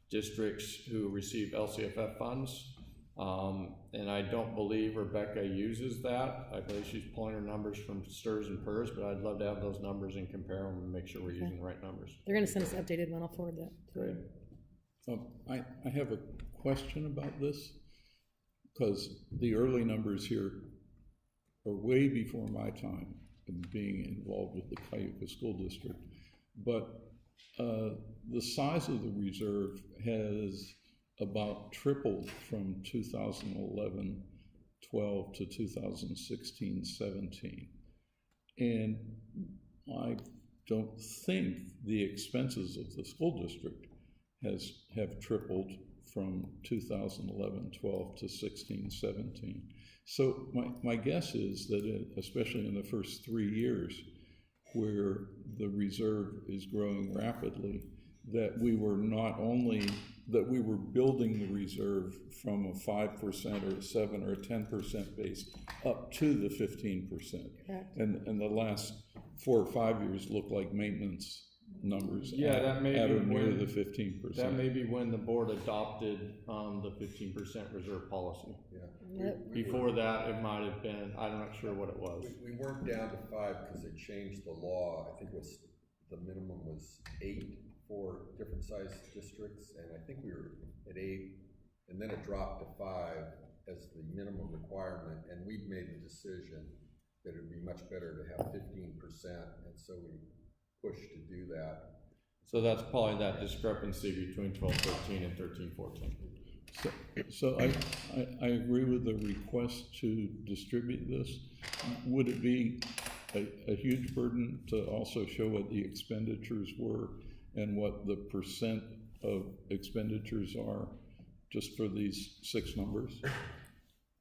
districts who receive LCFF funds. And I don't believe Rebecca uses that. I believe she's pulling her numbers from STRS and PERS, but I'd love to have those numbers and compare them and make sure we're using the right numbers. They're gonna send us an updated one, I'll forward that. Great. I have a question about this, because the early numbers here are way before my time in being involved with the Cayuga School District. But the size of the reserve has about tripled from 2011-12 to 2016-17. And I don't think the expenses of the school district have tripled from 2011-12 to 16-17. So my guess is that especially in the first 3 years, where the reserve is growing rapidly, that we were building the reserve from a 5% or a 7 or a 10% base up to the 15%. And the last 4 or 5 years look like maintenance numbers. Yeah, that may at be or near when the 15%. That may be when the board adopted the 15% reserve policy. Yeah. Before that, it might have been, I'm not sure what it was. We weren't down to 5 because they changed the law. I think the minimum was 8 for different size districts, and I think we were at 8, and then it dropped to 5 as the minimum requirement, and we'd made the decision that it would be much better to have 15%, and so we pushed to do that. So that's probably that discrepancy between 12-13 and 13-14. So I agree with the request to distribute this. Would it be a huge burden to also show what the expenditures were and what the percent of expenditures are just for these 6 numbers?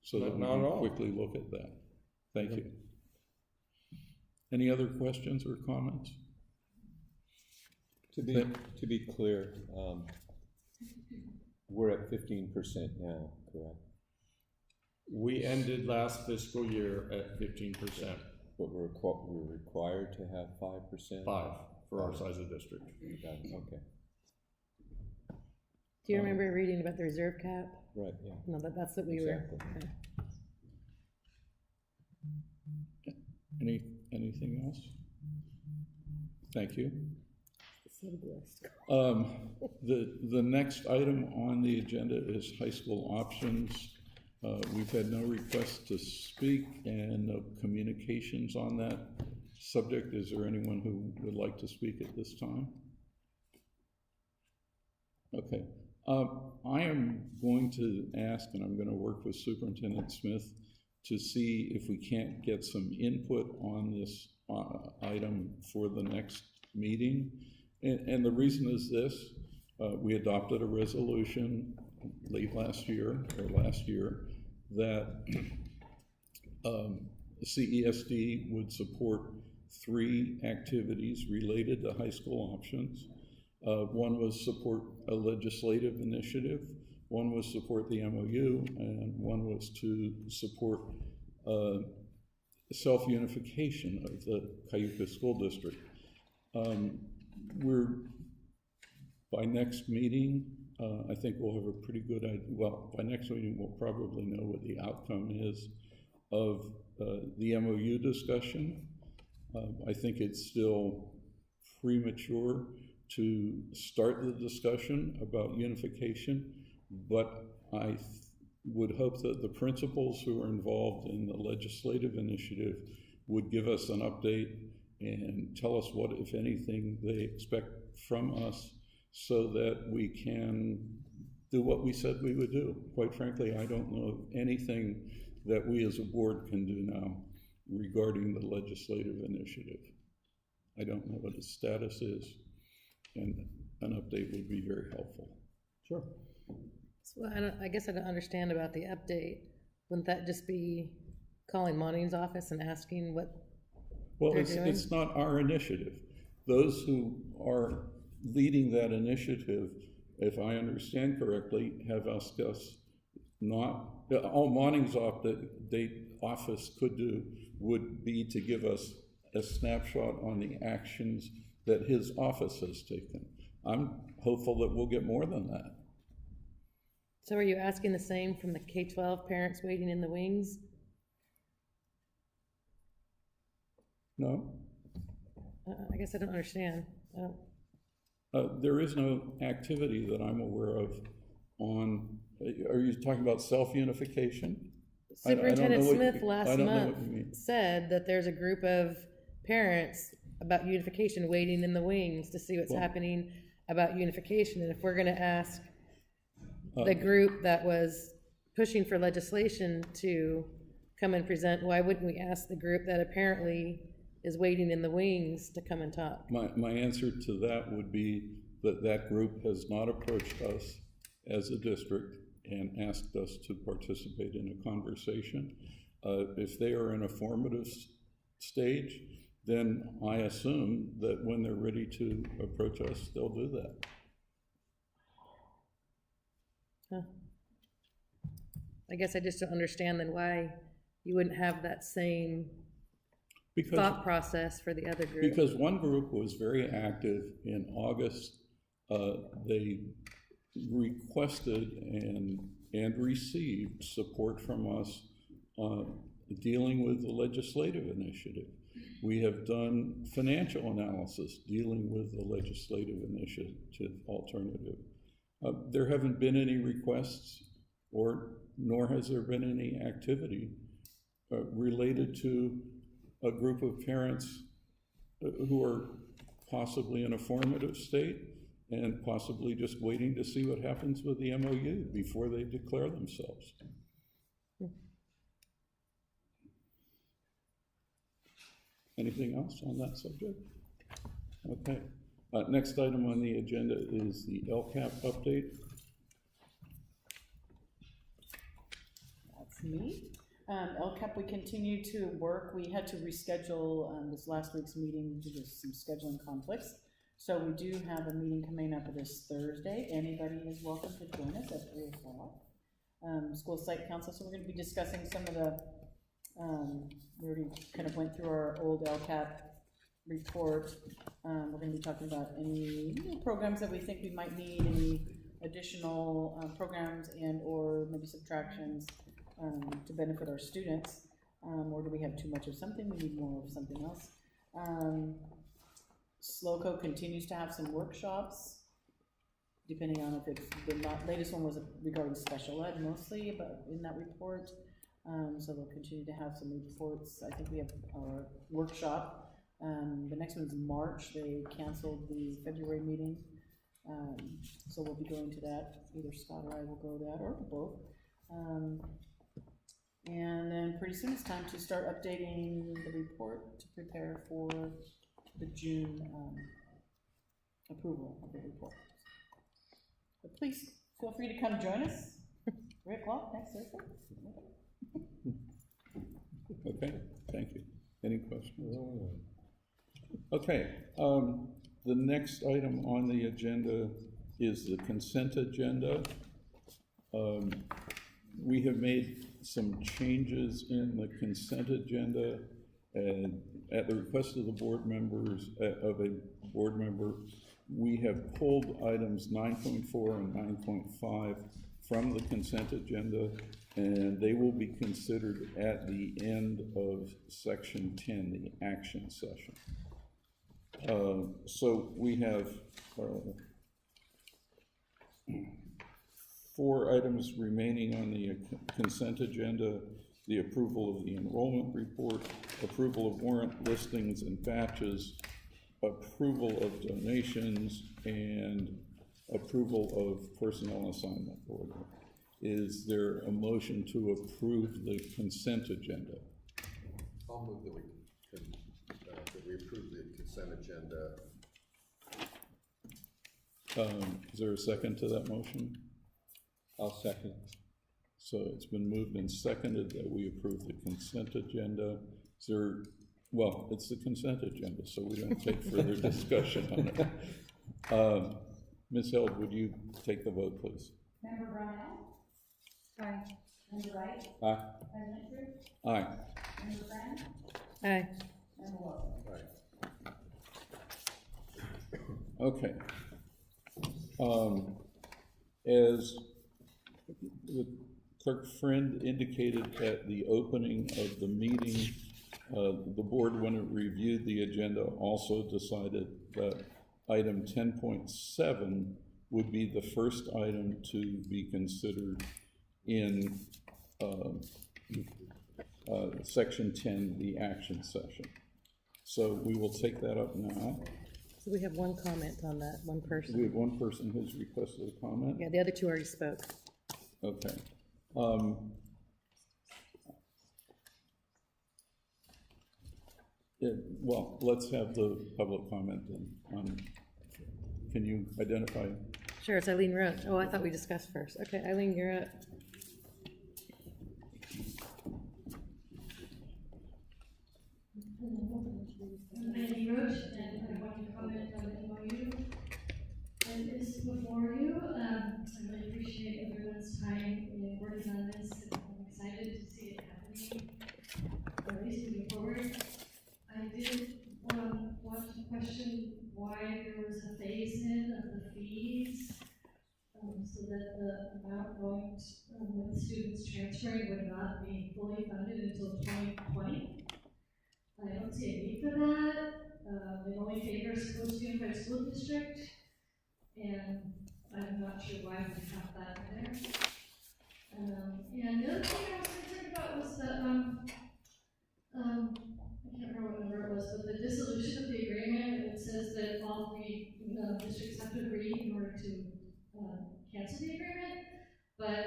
So that we can quickly look at that. Thank you. Any other questions or comments? To be clear, we're at 15% now, correct? We ended last fiscal year at 15%. But we're required to have 5%? 5 for our size of district. Okay. Do you remember reading about the reserve cap? Right, yeah. No, that's what we Exactly. were. Anything else? Thank you. The next item on the agenda is high school options. We've had no requests to speak and no communications on that subject. Is there anyone who would like to speak at this time? Okay. I am going to ask, and I'm going to work with Superintendent Smith to see if we can't get some input on this item for the next meeting. And the reason is this, we adopted a resolution late last year, that CESD would support 3 activities related to high school options. One was support a legislative initiative, one was support the MOU, and one was to support self-unification of the Cayuga School District. By next meeting, I think we'll have a pretty good idea. Well, by next meeting, we'll probably know what the outcome is of the MOU discussion. I think it's still premature to start the discussion about unification, but I would hope that the principals who are involved in the legislative initiative would give us an update and tell us what, if anything, they expect from us, so that we can do what we said we would do. Quite frankly, I don't know of anything that we as a board can do now regarding the legislative initiative. I don't know what its status is, and an update would be very helpful. Sure. So I guess I don't understand about the update. Wouldn't that just be calling Monty's office and asking what they're doing? It's not our initiative. Those who are leading that initiative, if I understand correctly, have asked us not, all Monty's office could do would be to give us a snapshot on the actions that his office has taken. I'm hopeful that we'll get more than that. So are you asking the same from the K-12 parents waiting in the wings? No? I guess I don't understand. There is no activity that I'm aware of on, are you talking about self-unification? Superintendent Smith last month said that there's a group of parents about unification waiting in the wings to see what's happening about unification. And if we're going to ask the group that was pushing for legislation to come and present, why wouldn't we ask the group that apparently is waiting in the wings to come and talk? My answer to that would be that that group has not approached us as a district and asked us to participate in a conversation. If they are in a formative stage, then I assume that when they're ready to approach us, they'll do that. Huh. I guess I just don't understand then why you wouldn't have that same thought process for the other group. Because one group was very active in August. They requested and received support from us dealing with the legislative initiative. We have done financial analysis dealing with the legislative initiative alternative. There haven't been any requests, nor has there been any activity related to a group of parents who are possibly in a formative state and possibly just waiting to see what happens with the MOU before they declare themselves. Anything else on that subject? Okay. Next item on the agenda is the LCAP update. That's me. LCAP, we continue to work. We had to reschedule this last week's meeting due to some scheduling conflicts. So we do have a meeting coming up this Thursday. Anybody is welcome to join us at 3 o'clock. School Site Council, so we're going to be discussing some of the, we already kind of went through our old LCAP report. We're going to be talking about any programs that we think we might need, any additional programs and or maybe subtractions to benefit our students, or do we have too much of something, we need more of something else. SLOCO continues to have some workshops, depending on if it's, the latest one was regarding special ed mostly, but in that report, so they'll continue to have some reports. I think we have our workshop. The next one's March. They canceled the February meeting, so we'll be going to that. Either Scott or I will go to that, or both. And then pretty soon it's time to start updating the report to prepare for the June, approval of the report. But please, feel free to come join us, 3 o'clock next Thursday. Okay, thank you. Any questions? Okay, the next item on the agenda is the consent agenda. We have made some changes in the consent agenda, and at the request of the board members, of a board member, we have pulled items 9.4 and 9.5 from the consent agenda, and they will be considered at the end of section 10, the action session. So we have 4 items remaining on the consent agenda: the approval of the enrollment report, approval of warrant listings and batches, approval of donations, and approval of personnel assignment order. Is there a motion to approve the consent agenda? I'll move that we approve the consent agenda. Is there a second to that motion? I'll second. So it's been moved and seconded that we approve the consent agenda. Is there, well, it's the consent agenda, so we don't take further discussion on it. Ms. Held, would you take the vote, please? Member Brownell? Aye. Member Wright? Aye. President Tru? Aye. Member Friend? Aye. Member Wilson? Okay. As the clerk friend indicated at the opening of the meeting, the board, when it reviewed the agenda, also decided that item 10.7 would be the first item to be considered in section 10, the action session. So we will take that up now. So we have one comment on that, one person. We have one person who's requested a comment. Yeah, the other 2 already spoke. Okay. Yeah, well, let's have the public comment then. Can you identify? Sure, it's Eileen, you're up. Oh, I thought we discussed first. Okay, Eileen, you're up. I'm Andy Roach, and I want to comment on the MOU that is before you. I really appreciate everyone's time in working on this, and I'm excited to see it happening, at least moving forward. I did want to question why there was a phase-in of the fees, so that the amount going with students transferring would not be fully funded until 2020. I don't see a need for that. It only favors Coast Unified School District, and I'm not sure why we have that in there. And the other thing I was concerned about was the, I can't remember what number it was, but the dissolution of the agreement. It says that all 3 districts have to agree in order to cancel the agreement, but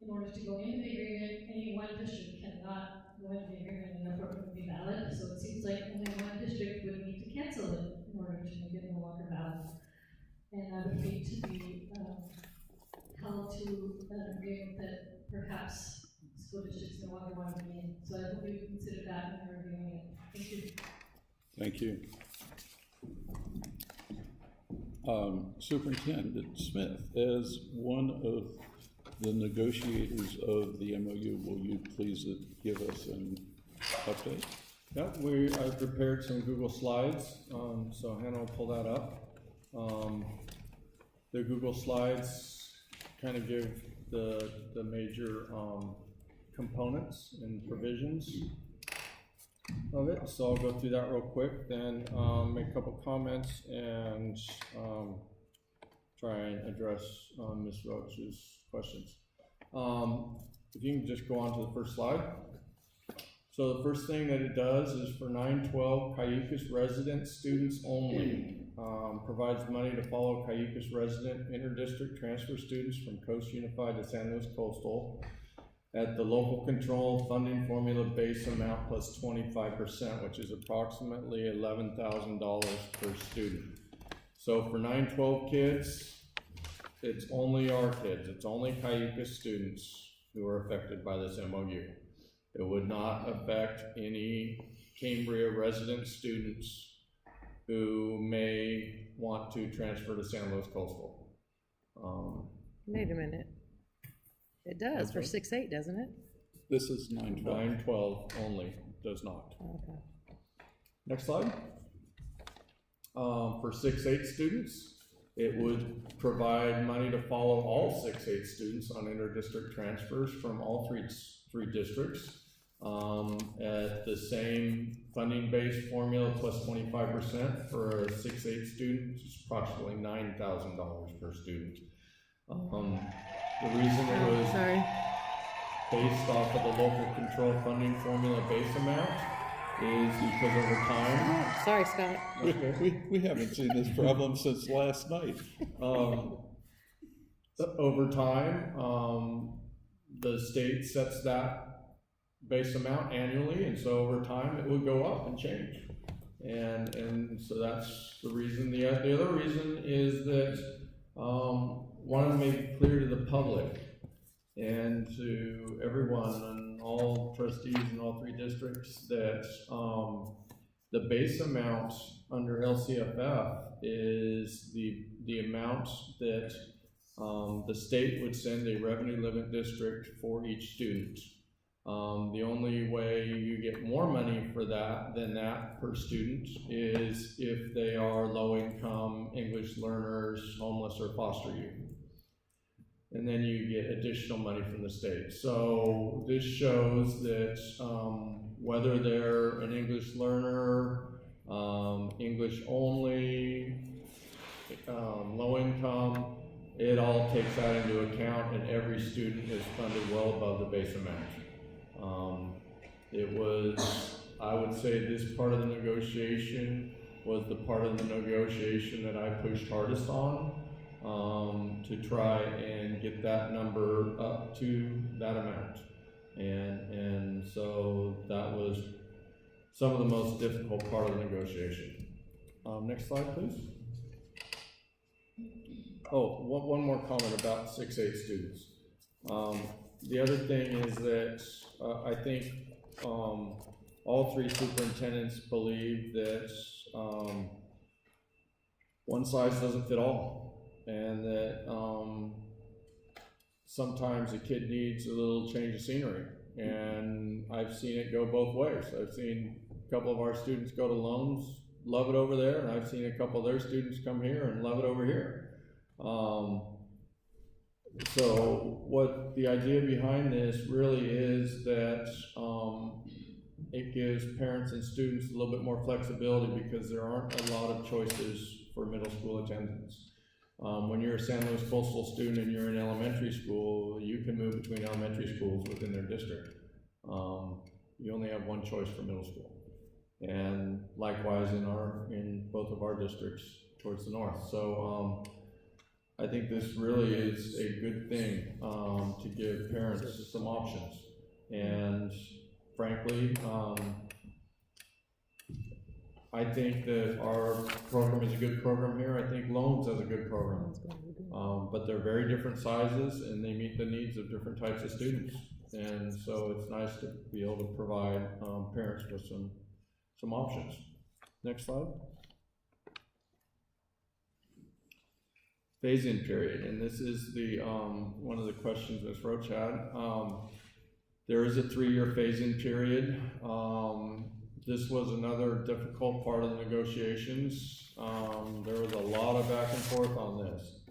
in order to go into the agreement, any one district cannot go into the agreement and therefore it wouldn't be valid. So it seems like only one district would need to cancel it in order to make it no longer valid. And I would hate to be held to an agreement that perhaps school districts no longer want to be in. So I hope you consider that when you're reviewing it. Thank you. Thank you. Superintendent Smith, as one of the negotiators of the MOU, will you please give us an update? Yeah, I prepared some Google Slides, so Hannah will pull that up. The Google Slides kind of give the major components and provisions of it, so I'll go through that real quick, then make a couple comments and try and address Ms. Roach's questions. If you can just go on to the first slide. So the first thing that it does is for 912 Cayucos resident students only, provides money to follow Cayucos resident inter-district transfer students from Coast Unified to San Luis Coastal at the local control funding formula base amount plus 25%, which is approximately $11,000 per student. So for 912 kids, it's only our kids, it's only Cayucos students who are affected by this MOU. It would not affect any Cambria resident students who may want to transfer to San Luis Coastal. Wait a minute. It does for 6-8, doesn't it? This is 912. 912 only, does not. Okay. Next slide. For 6-8 students, it would provide money to follow all 6-8 students on inter-district transfers from all three districts at the same funding base formula plus 25% for a 6-8 student, which is approximately $9,000 per student. The reason it was based off of the local control funding formula base amount is because over time. Sorry, Scott. We haven't seen this problem since last night. Over time, the state sets that base amount annually, and so over time it would go up and change. And so that's the reason. The other reason is that wanted to make it clear to the public and to everyone and all trustees in all three districts that the base amount under LCFF is the amount that the state would send a revenue limit district for each student. The only way you get more money for that than that per student is if they are low income, English learners, homeless, or foster youth. And then you get additional money from the state. So this shows that whether they're an English learner, English only, low income, it all takes that into account, and every student is funded well above the base amount. It was, I would say this part of the negotiation was the part of the negotiation that I pushed hardest on to try and get that number up to that amount. And so that was some of the most difficult part of the negotiation. Next slide, please. Oh, one more comment about 6-8 students. The other thing is that I think all three superintendents believe that one size doesn't fit all, and that sometimes a kid needs a little change of scenery, and I've seen it go both ways. I've seen a couple of our students go to Loans, love it over there, and I've seen a couple of their students come here and love it over here. So what the idea behind this really is that it gives parents and students a little bit more flexibility because there aren't a lot of choices for middle school attendance. When you're a San Luis Coastal student and you're in elementary school, you can move between elementary schools within their district. You only have one choice for middle school. And likewise in both of our districts towards the north. So I think this really is a good thing to give parents some options. And frankly, I think that our program is a good program here. I think Loans has a good program. But they're very different sizes and they meet the needs of different types of students. And so it's nice to be able to provide parents with some options. Next slide. Phase-in period, and this is the one of the questions Ms. Roach had. There is a 3-year phase-in period. This was another difficult part of the negotiations. There was a lot of back and forth on this.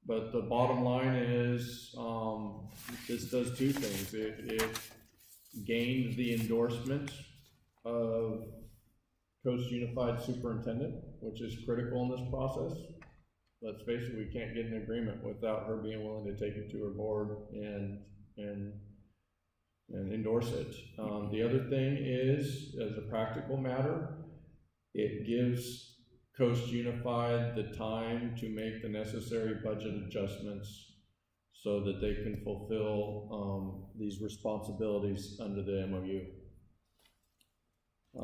But the bottom line is this does two things. It gained the endorsement of Coast Unified Superintendent, which is critical in this process. Let's face it, we can't get an agreement without her being willing to take it to her board and endorse it. The other thing is, as a practical matter, it gives Coast Unified the time to make the necessary budget adjustments so that they can fulfill, these responsibilities under the MOU.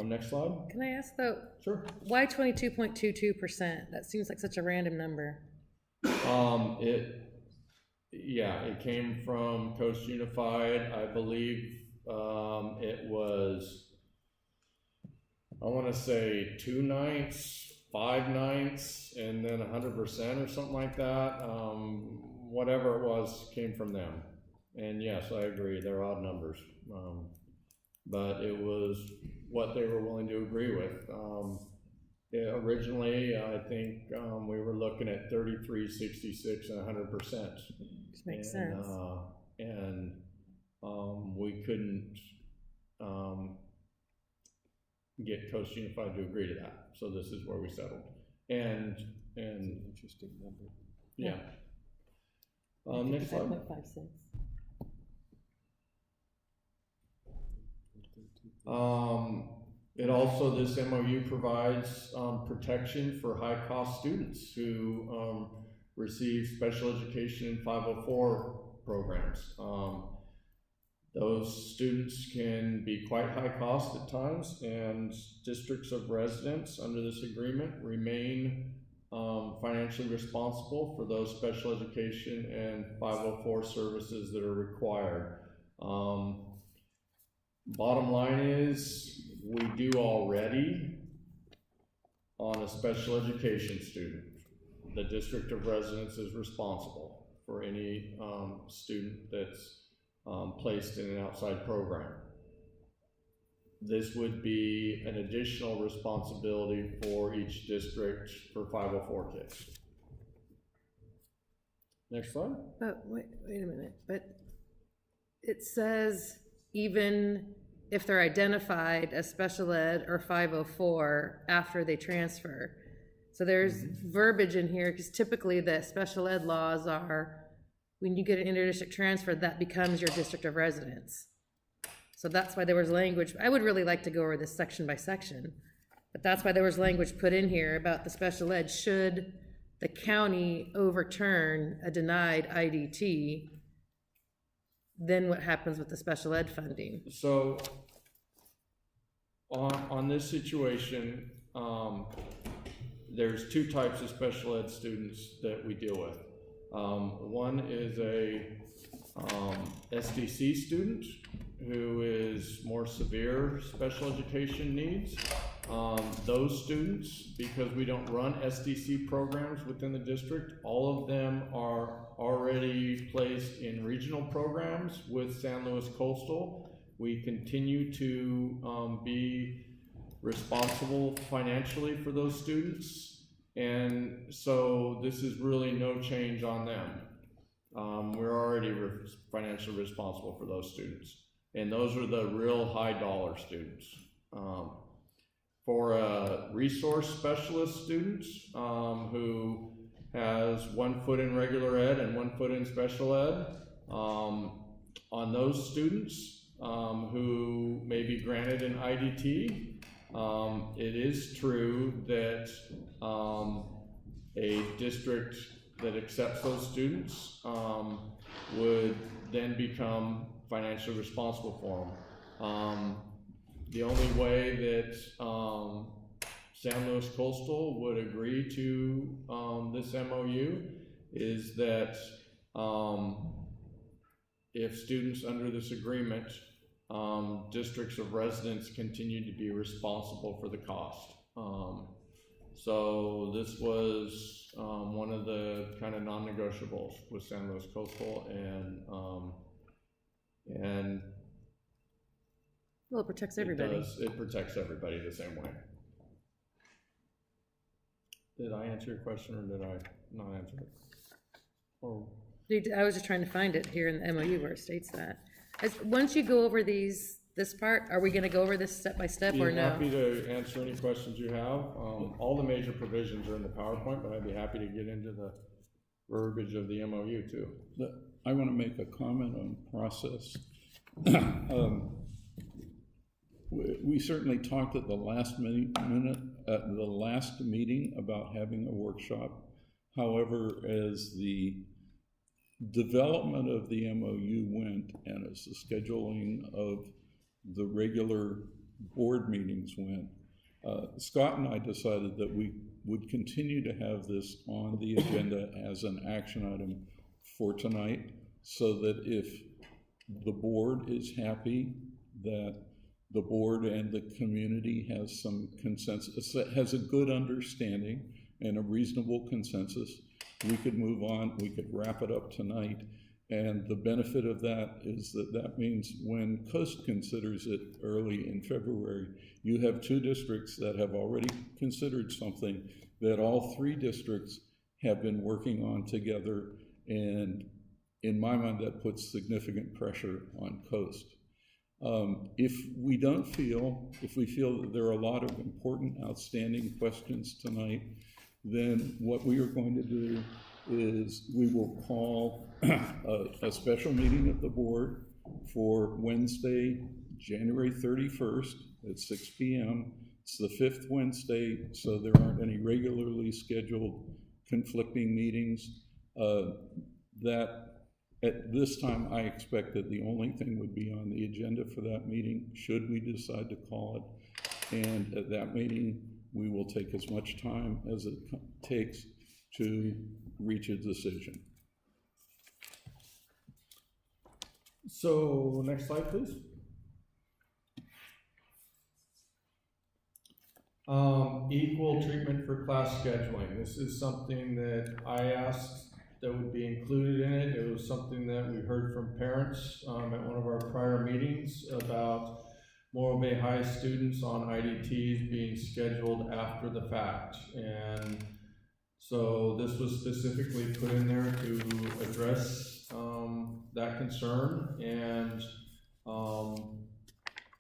Next slide. Can I ask though, Sure. why 22.22%? That seems like such a random number. It came from Coast Unified. I believe, it was, I wanna say 2/9, 5/9, and then 100% or something like that. Whatever it was came from them. And yes, I agree, they're odd numbers. But it was what they were willing to agree with. Originally, I think, we were looking at 33, 66, and 100%. Which makes sense. We couldn't, get Coast Unified to agree to that, so this is where we settled. And Interesting number. yeah. Next slide. 55.56. It also, this MOU provides protection for high-cost students who receive special education in 504 programs. Those students can be quite high cost at times, and districts of residence under this agreement remain financially responsible for those special education and 504 services that are required. Bottom line is, we do already on a special education student. The district of residence is responsible for any student that's placed in an outside program. This would be an additional responsibility for each district for 504 kids. Next slide. But wait a minute, but it says even if they're identified as special ed or 504 after they transfer. So there's verbiage in here, because typically the special ed laws are, when you get an interdistrict transfer, that becomes your district of residence. So that's why there was language. I would really like to go over this section by section, but that's why there was language put in here about the special ed. Should the county overturn a denied IDT, then what happens with the special ed funding? So on this situation, there's two types of special ed students that we deal with. One is a SDC student who is more severe special education needs. Those students, because we don't run SDC programs within the district, all of them are already placed in regional programs with San Luis Coastal. We continue to be responsible financially for those students, and so this is really no change on them. We're already financially responsible for those students, and those are the real high dollar students. For a resource specialist student who has 1 foot in regular ed and 1 foot in special ed, on those students who may be granted an IDT, it is true that a district that accepts those students would then become financially responsible for them. The only way that San Luis Coastal would agree to this MOU is that if students under this agreement, districts of residence continue to be responsible for the cost. So this was one of the kind of non-negotiables with San Luis Coastal, and well, it protects everybody. It protects everybody the same way. Did I answer your question, or did I not answer it? Or I was just trying to find it here in the MOU where it states that. Once you go over this part, are we gonna go over this step by step or no? I'd be happy to answer any questions you have. All the major provisions are in the PowerPoint, but I'd be happy to get into the verbiage of the MOU too. I want to make a comment on process. We certainly talked at the last meeting about having a workshop. However, as the development of the MOU went, and as the scheduling of the regular board meetings went, Scott and I decided that we would continue to have this on the agenda as an action item for tonight, so that if the board is happy that the board and the community has some consensus, that has a good understanding and a reasonable consensus, we could move on, we could wrap it up tonight. And the benefit of that is that that means when Coast considers it early in February, you have 2 districts that have already considered something that all 3 districts have been working on together, and in my mind, that puts significant pressure on Coast. If we feel that there are a lot of important, outstanding questions tonight, then what we are going to do is we will call a special meeting of the board for Wednesday, January 31st at 6 p.m. It's the 5th Wednesday, so there aren't any regularly scheduled conflicting meetings. That at this time, I expect that the only thing would be on the agenda for that meeting, should we decide to call it. And at that meeting, we will take as much time as it takes to reach a decision. So, next slide, please. Equal treatment for class scheduling. This is something that I asked that would be included in it. It was something that we heard from parents at one of our prior meetings about Morro Bay High students on IDTs being scheduled after the fact. And so this was specifically put in there to address that concern. And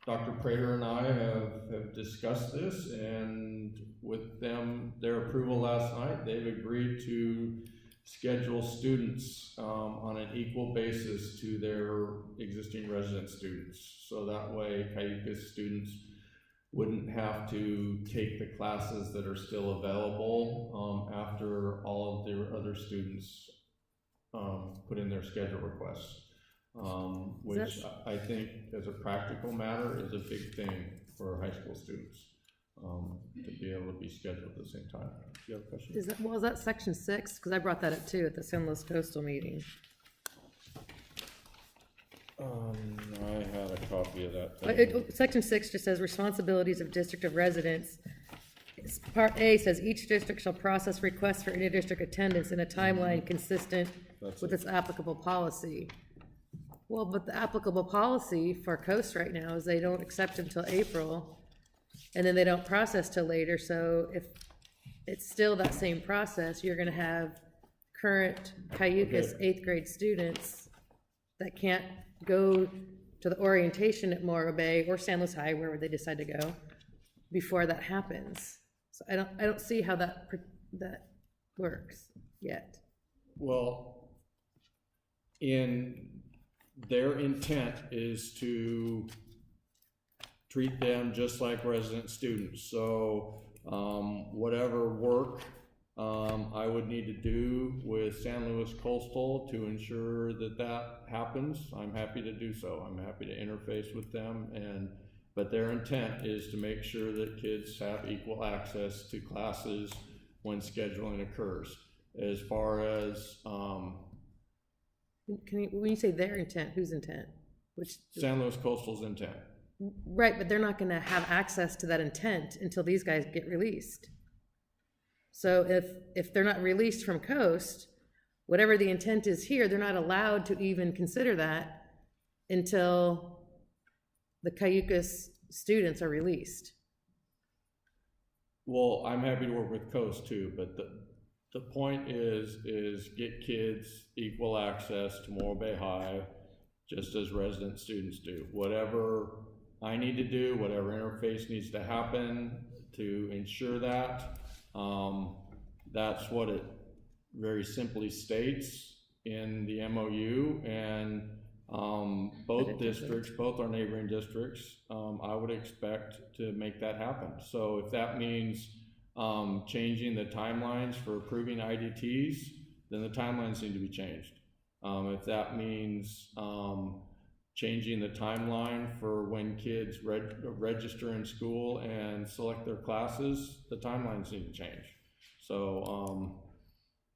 Dr. Prater and I have discussed this, and with them, their approval last night, they've agreed to schedule students on an equal basis to their existing resident students. So that way Cayucas students wouldn't have to take the classes that are still available after all of their other students put in their schedule requests, which I think as a practical matter is a big thing for high school students. To be able to be scheduled at the same time. Do you have a question? Is that section 6? Because I brought that up too at the San Luis Coastal meeting. I had a copy of that. Section 6 just says responsibilities of district of residence. Part A says each district shall process requests for inter-district attendance in a timeline consistent with its applicable policy. Well, but the applicable policy for Coast right now is they don't accept until April, and then they don't process till later. So if it's still that same process, you're gonna have current Cayucas 8th grade students that can't go to the orientation at Morro Bay or San Luis High, wherever they decide to go, before that happens. So I don't see how that works yet. Well, their intent is to treat them just like resident students. So whatever work I would need to do with San Luis Coastal to ensure that that happens, I'm happy to do so. I'm happy to interface with them, but their intent is to make sure that kids have equal access to classes when scheduling occurs. As far as when you say their intent, whose intent? San Luis Coastal's intent. Right, but they're not gonna have access to that intent until these guys get released. So if they're not released from Coast, whatever the intent is here, they're not allowed to even consider that until the Cayucas students are released. Well, I'm happy to work with Coast too, but the point is get kids equal access to Morro Bay High, just as resident students do. Whatever I need to do, whatever interface needs to happen to ensure that, that's what it very simply states in the MOU. And both districts, both our neighboring districts, I would expect to make that happen. So if that means changing the timelines for approving IDTs, then the timelines need to be changed. If that means, changing the timeline for when kids register in school and select their classes, the timelines need to change. So,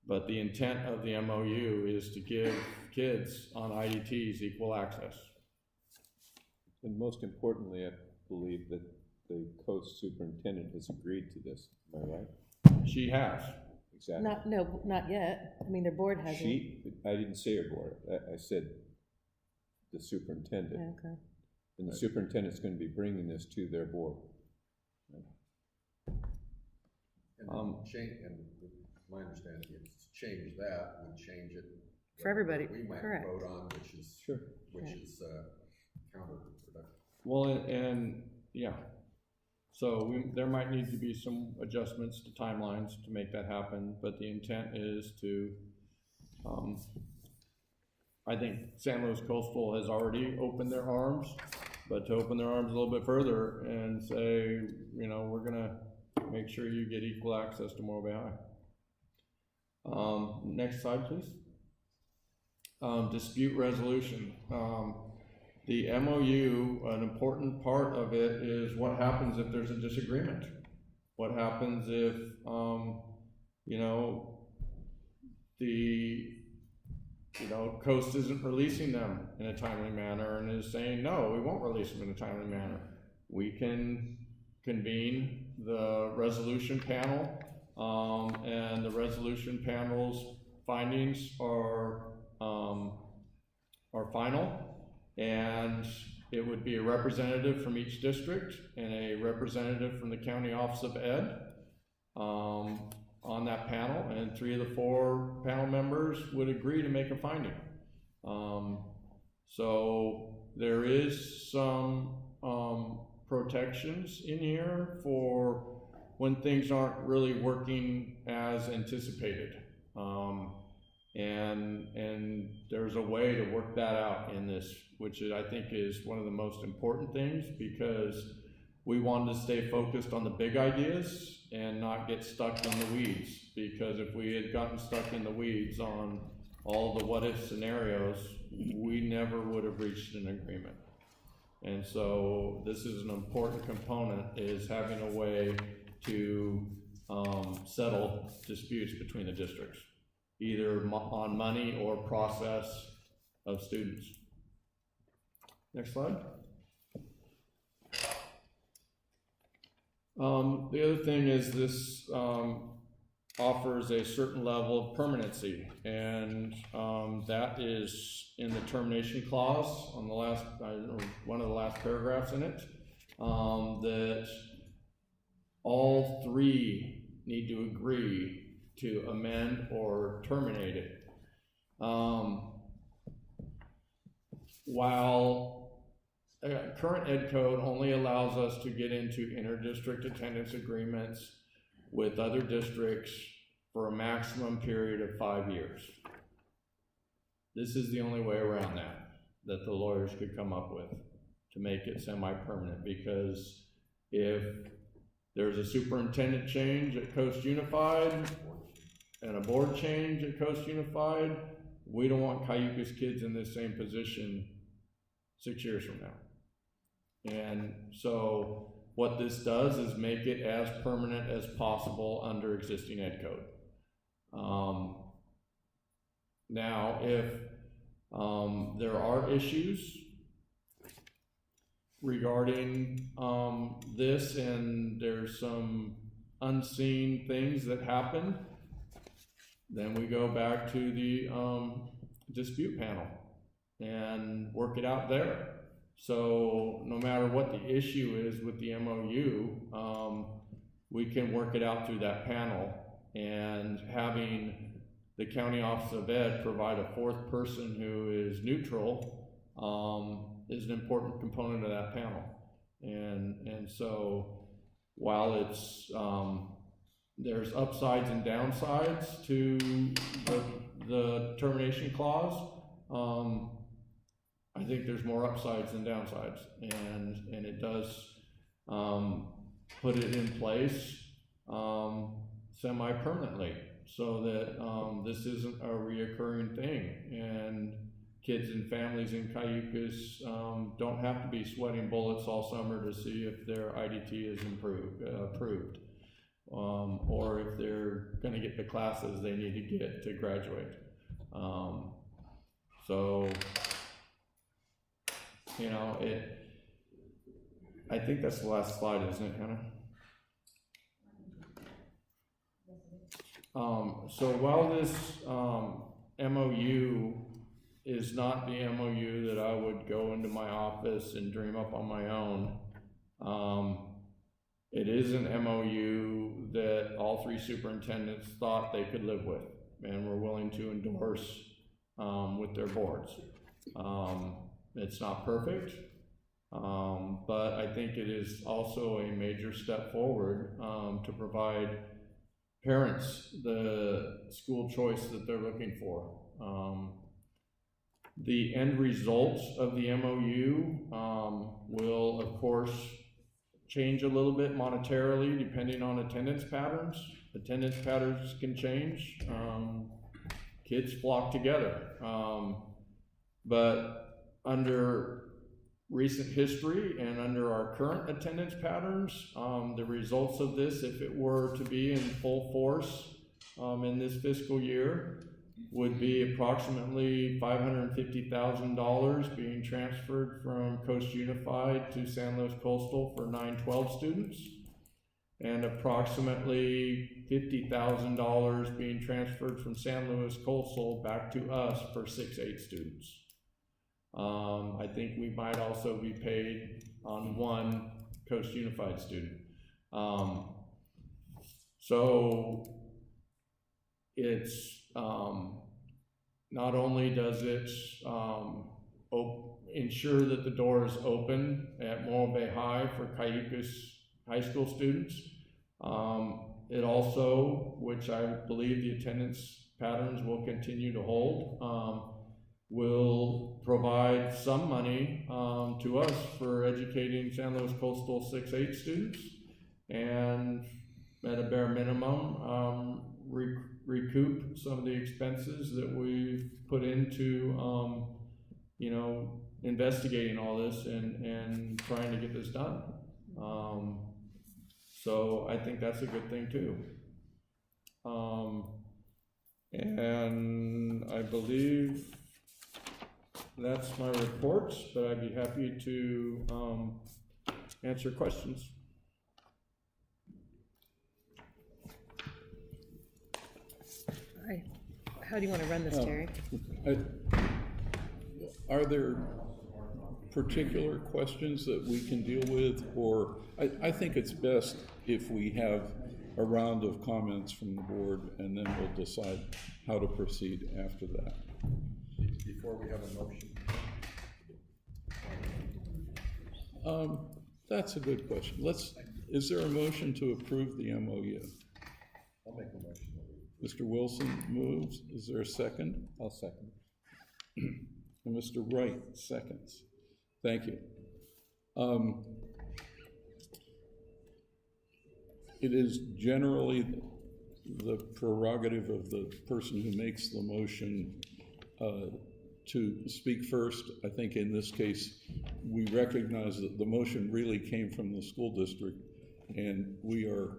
but the intent of the MOU is to give kids on IDTs equal access. And most importantly, I believe that the coast superintendent has agreed to this, am I right? She has. Exactly. Not yet. I mean, their board hasn't. I didn't say her board, I said the superintendent. Okay. And the superintendent's gonna be bringing this to their board. And change, and my understanding is to change that would change it. For everybody, We might correct. vote on, which is, Sure. counterproductive. Well, and yeah, so there might need to be some adjustments to timelines to make that happen, but the intent is to, I think San Luis Coastal has already opened their arms, but to open their arms a little bit further and say, you know, we're gonna make sure you get equal access to Morro Bay High. Next slide, please. Dispute resolution. The MOU, an important part of it is what happens if there's a disagreement. What happens if, you know, Coast isn't releasing them in a timely manner and is saying, no, we won't release them in a timely manner. We can convene the resolution panel, and the resolution panel's findings are final. And it would be a representative from each district and a representative from the County Office of Ed on that panel, and 3 of the 4 panel members would agree to make a finding. So there is some protections in here for when things aren't really working as anticipated. And there's a way to work that out in this, which I think is one of the most important things, because we wanted to stay focused on the big ideas and not get stuck in the weeds, because if we had gotten stuck in the weeds on all the what-if scenarios, we never would have reached an agreement. And so this is an important component, is having a way to settle disputes between the districts, either on money or process of students. Next slide. The other thing is this offers a certain level of permanency, and that is in the termination clause on the last, one of the last paragraphs in it, that all 3 need to agree to amend or terminate it. While current ed code only allows us to get into interdistrict attendance agreements with other districts for a maximum period of 5 years. This is the only way around that the lawyers could come up with to make it semi-permanent, because if there's a superintendent change at Coast Unified and a board change at Coast Unified, we don't want Cayucos kids in this same position 6 years from now. And so what this does is make it as permanent as possible under existing ed code. Now, if there are issues regarding this, and there's some unseen things that happen, then we go back to the dispute panel and work it out there. So no matter what the issue is with the MOU, we can work it out through that panel, and having the County Office of Ed provide a 4th person who is neutral is an important component of that panel. And so while it's there's upsides and downsides to the termination clause, I think there's more upsides than downsides, and it does put it in place semi-permanently, so that this isn't a reoccurring thing. And kids and families in Cayucas don't have to be sweating bullets all summer to see if their IDT is approved, or if they're going to get the classes they need to get to graduate. So, you know, I think that's the last slide, isn't it, Hannah? So while this MOU is not the MOU that I would go into my office and dream up on my own, it is an MOU that all three superintendents thought they could live with and were willing to endorse with their boards. It's not perfect, but I think it is also a major step forward to provide parents the school choice that they're looking for. The end results of the MOU will, of course, change a little bit monetarily depending on attendance patterns. Attendance patterns can change. Kids flock together. But under recent history and under our current attendance patterns, the results of this, if it were to be in full force in this fiscal year, would be approximately $550,000 being transferred from Coast Unified to San Luis Coastal for 912 students, and approximately $50,000 being transferred from San Luis Coastal back to us for 6-8 students. I think we might also be paid on one Coast Unified student. So it's not only does it ensure that the door is open at Morro Bay High for Cayucas high school students, it also, which I believe the attendance patterns will continue to hold, will provide some money to us for educating San Luis Coastal 6-8 students, and at a bare minimum, recoup some of the expenses that we've put into, you know, investigating all this and trying to get this done. So I think that's a good thing too. And I believe that's my reports, but I'd be happy to answer questions. All right. How do you want to run this, Terry? Are there particular questions that we can deal with, or I think it's best if we have a round of comments from the board and then we'll decide how to proceed after that. Before we have a motion. That's a good question. Is there a motion to approve the MOU? I'll make a motion. Mr. Wilson moves. Is there a second? I'll second. And Mr. Wright seconds. Thank you. It is generally the prerogative of the person who makes the motion to speak first. I think in this case, we recognize that the motion really came from the school district, and we are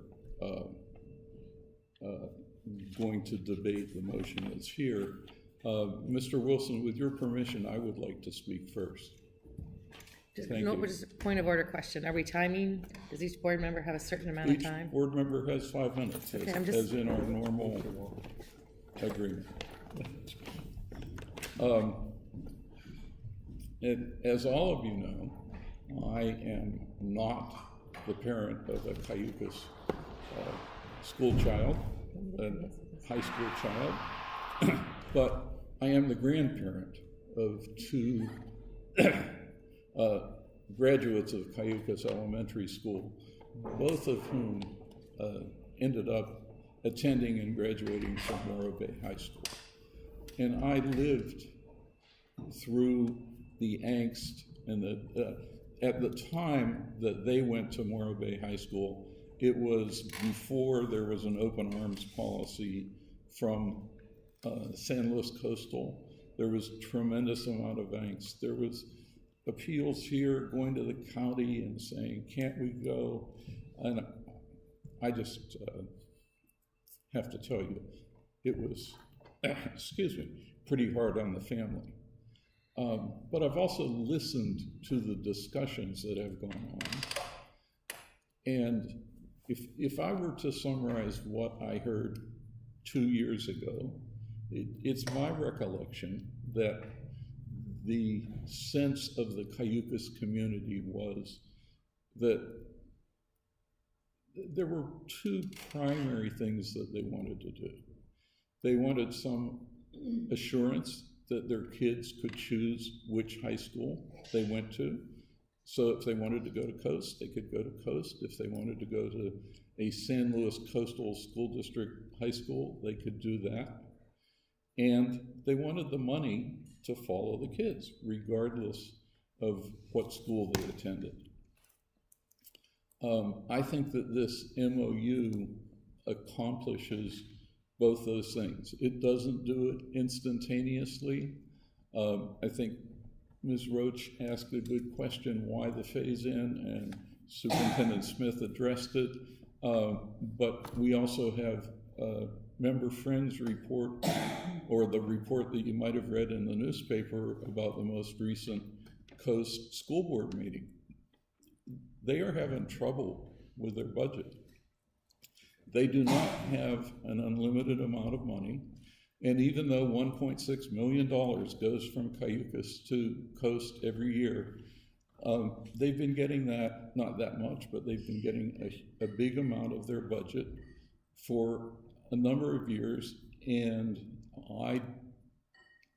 going to debate the motion that's here. Mr. Wilson, with your permission, I would like to speak first. Thank you. Just a point of order question. Are we timing? Does each board member have a certain amount of time? Each board member has 5 minutes, Okay, as in our normal agreement. As all of you know, I am not the parent of a Cayucas school child, a high school child, but I am the grandparent of 2 graduates of Cayucas Elementary School, both of whom ended up attending and graduating from Morro Bay High School. And I lived through the angst and at the time that they went to Morro Bay High School, it was before there was an open arms policy from San Luis Coastal there was tremendous amount of angst. There was appeals here going to the county and saying, can't we go? And I just have to tell you, it was, excuse me, pretty hard on the family. But I've also listened to the discussions that have gone on. And if I were to summarize what I heard 2 years ago, it's my recollection that the sense of the Cayucas community was that there were two primary things that they wanted to do. They wanted some assurance that their kids could choose which high school they went to. So if they wanted to go to Coast, they could go to Coast. If they wanted to go to a San Luis Coastal School District high school, they could do that. And they wanted the money to follow the kids, regardless of what school they attended. I think that this MOU accomplishes both those things. It doesn't do it instantaneously. I think Ms. Roach asked a good question, why the phase-in, and Superintendent Smith addressed it. But we also have Member Friends' report, or the report that you might have read in the newspaper about the most recent Coast School Board meeting. They are having trouble with their budget. They do not have an unlimited amount of money, and even though $1.6 million goes from Cayucas to Coast every year, they've been getting that, not that much, but they've been getting a big amount of their budget for a number of years, and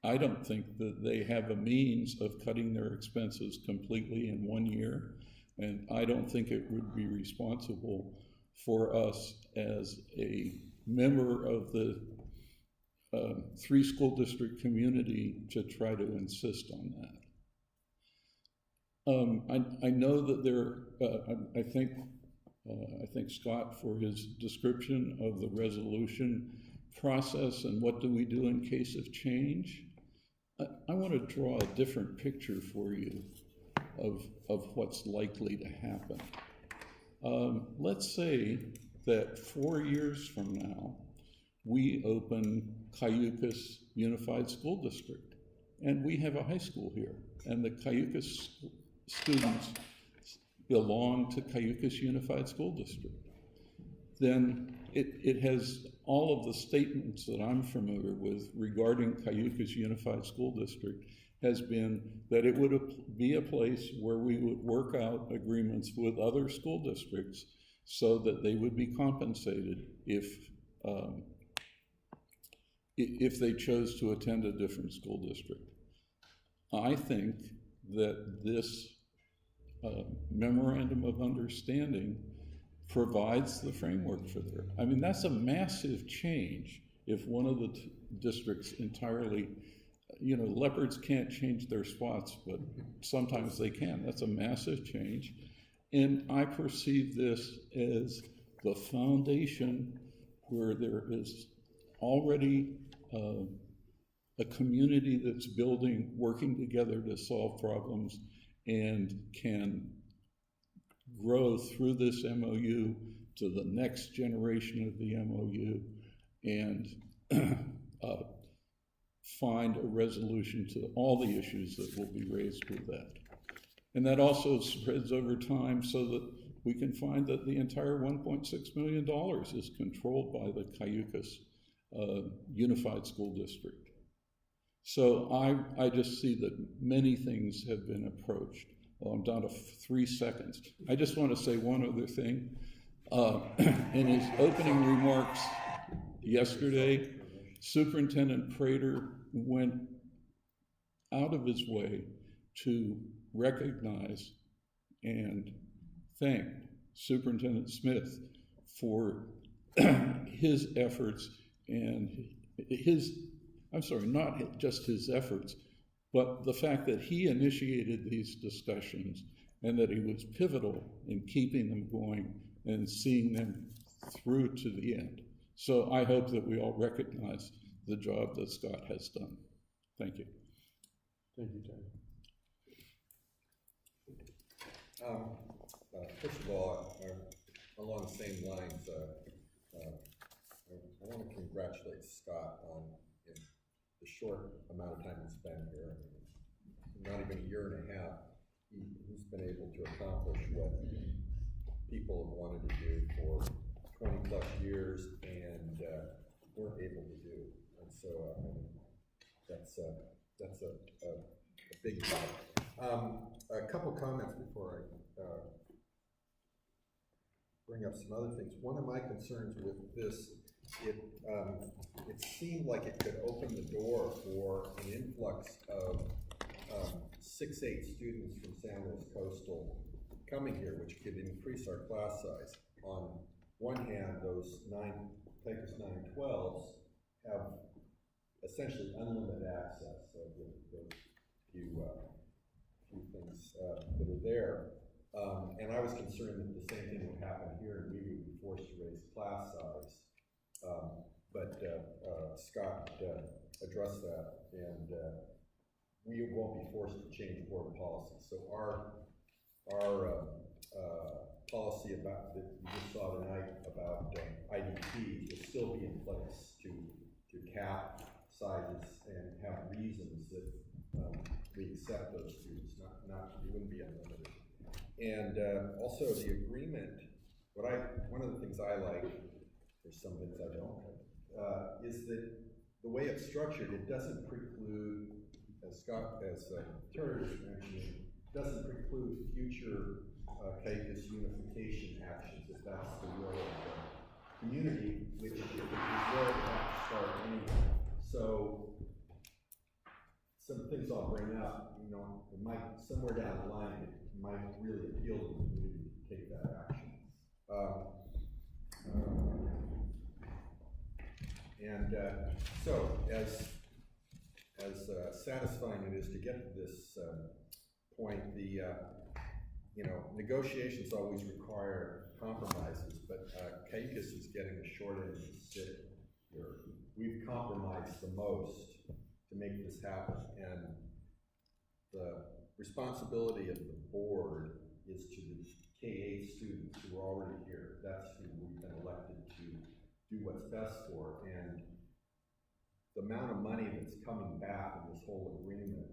I don't think that they have a means of cutting their expenses completely in 1 year, and I don't think it would be responsible for us as a member of the 3 school district community to try to insist on that. I know that I thank Scott for his description of the resolution process and what do we do in case of change. I want to draw a different picture for you of what's likely to happen. Let's say that 4 years from now, we open Cayucas Unified School District, and we have a high school here, and the Cayucas students belong to Cayucas Unified School District. Then it has all of the statements that I'm familiar with regarding Cayucas Unified School District has been that it would be a place where we would work out agreements with other school districts so that they would be compensated if they chose to attend a different school district. I think that this memorandum of understanding provides the framework for there. I mean, that's a massive change if one of the districts entirely, leopards can't change their spots, but sometimes they can. That's a massive change. And I perceive this as the foundation where there is already a community that's building, working together to solve problems, and can grow through this MOU to the next generation of the MOU and find a resolution to all the issues that will be raised with that. And that also spreads over time so that we can find that the entire $1.6 million is controlled by the Cayucas Unified School District. So I just see that many things have been approached. Well, I'm down to 3 seconds. I just want to say one other thing. In his opening remarks yesterday, Superintendent Prater went out of his way to recognize and thank Superintendent Smith for his efforts and not just his efforts, but the fact that he initiated these discussions and that he was pivotal in keeping them going and seeing them through to the end. So I hope that we all recognize the job that Scott has done. Thank you. Thank you, Terry. First of all, along the same lines, I want to congratulate Scott on the short amount of time he's been here. Not even a year and a half, he's been able to accomplish what people have wanted to do for 20 plus years and weren't able to do. And so that's a big deal. A couple comments before I bring up some other things. One of my concerns with this, it seemed like it could open the door for an influx of 6-8 students from San Luis Coastal coming here, which could increase our class size. On one hand, those Pecos 912s have essentially unlimited access. So the few things that are there. And I was concerned that the same thing would happen here and we would be forced to raise class size. But Scott addressed that, and we won't be forced to change board policy. So our policy about that you just saw tonight about IDP will still be in place to cap sizes and have reasons that we accept those students. It wouldn't be unlimited. And also the agreement. One of the things I like, there's some things I don't like, is that the way it's structured, it doesn't preclude, as Terry was mentioning, doesn't preclude future CAICUS unification actions if that's the will of the community, which is where it has to start anyway. So some things I'll bring up, it might, somewhere down the line, it might really appeal to the community to take that action. So as satisfying it is to get to this point, the negotiations always require compromises, but CAICUS is getting the short end of the stick here. We've compromised the most to make this happen, and the responsibility of the board is to the K-8 students who are already here. That's who we've been elected to do what's best for, and the amount of money that's coming back in this whole agreement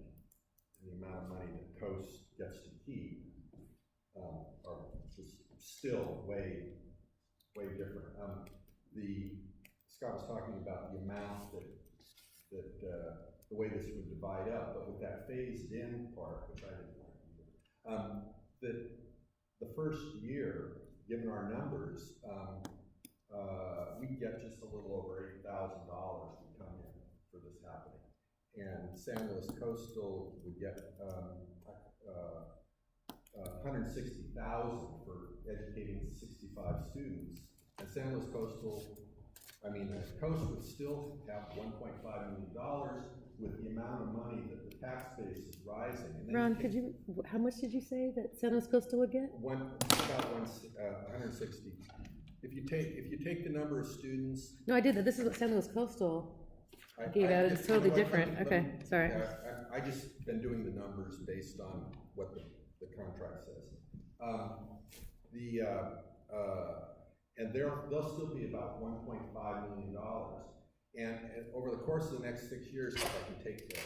and the amount of money that Coast gets to keep are just still way different. Scott was talking about the amount that the way this would divide up, but with that phased in part, which I didn't like either, that the first year, given our numbers, we get just a little over $8,000 would come in for this happening. And San Luis Coastal would get $160,000 for educating 65 students. And San Luis Coastal, Coast would still have $1.5 million with the amount of money that the tax base is rising. And Ron, how much did you say that San Luis Coastal would get? About 160. If you take the number of students. No, I did that. This is what San Luis Coastal gave out. It's totally different. Okay, sorry. I just been doing the numbers based on what the contract says. And they'll still be about $1.5 million. And over the course of the next 6 years, if I can take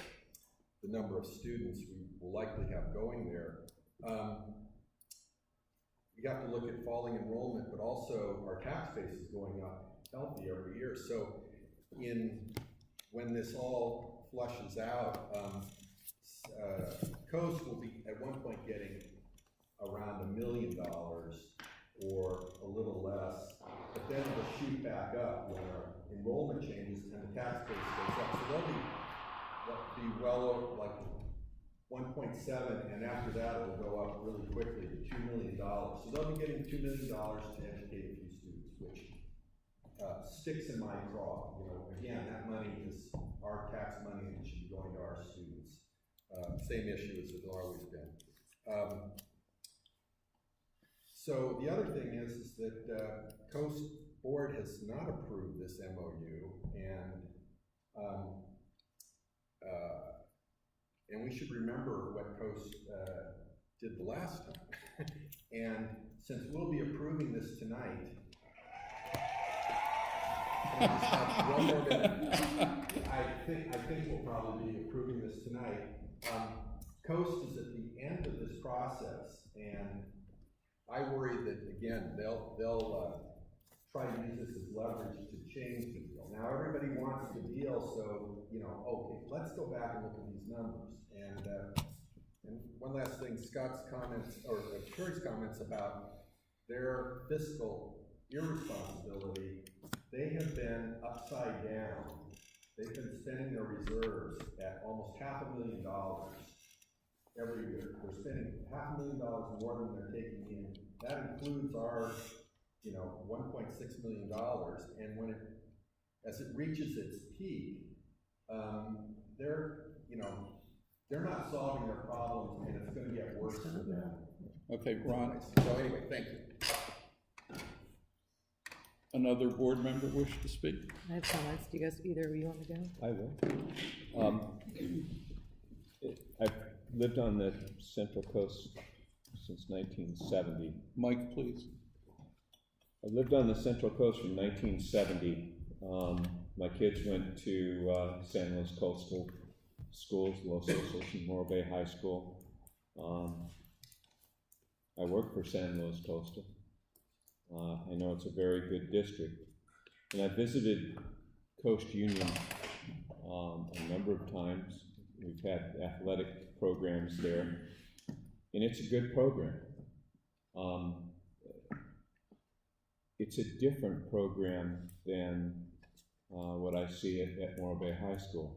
the number of students we will likely have going there, we have to look at falling enrollment, but also our tax base is going up healthy every year. So when this all flushes out, Coast will be at one point getting around $1 million or a little less, but then it'll shoot back up when our enrollment changes and the tax base goes up. So they'll be well over like 1.7, and after that it'll go up really quickly to $2 million. So they'll be getting $2 million to educate a few students, which sticks in my craw. Again, that money is our tax money and it should be going to our students. Same issue as it's always been. So the other thing is that Coast Board has not approved this MOU, and And we should remember what Coast did the last time. And since we'll be approving this tonight, can I just have one more minute? I think we'll probably be approving this tonight. Coast is at the end of this process, and I worry that, again, they'll try to use this as leverage to change the deal. Now, everybody wants the deal, so, okay, let's go back and look at these numbers. And one last thing, Scott's comments, or Terry's comments about their fiscal irresponsibility, they have been upside down. They've been spending their reserves at almost $500,000 every year. They're spending $500,000 more than they're taking in. That includes our, $1.6 million. And as it reaches its peak, they're not solving their problems, and it's going to get worse for them. Okay, Ron. So anyway, thank you. Another board member wish to speak? I have comments. Do you guys, either of you want to go? I will. I've lived on the Central Coast since 1970. Mike, please. I lived on the Central Coast from 1970. My kids went to San Luis Coastal Schools, Los Osos and Morro Bay High School. I work for San Luis Coastal. I know it's a very good district. And I visited Coast Union a number of times. We've had athletic programs there, and it's a good program. It's a different program than what I see at Morro Bay High School.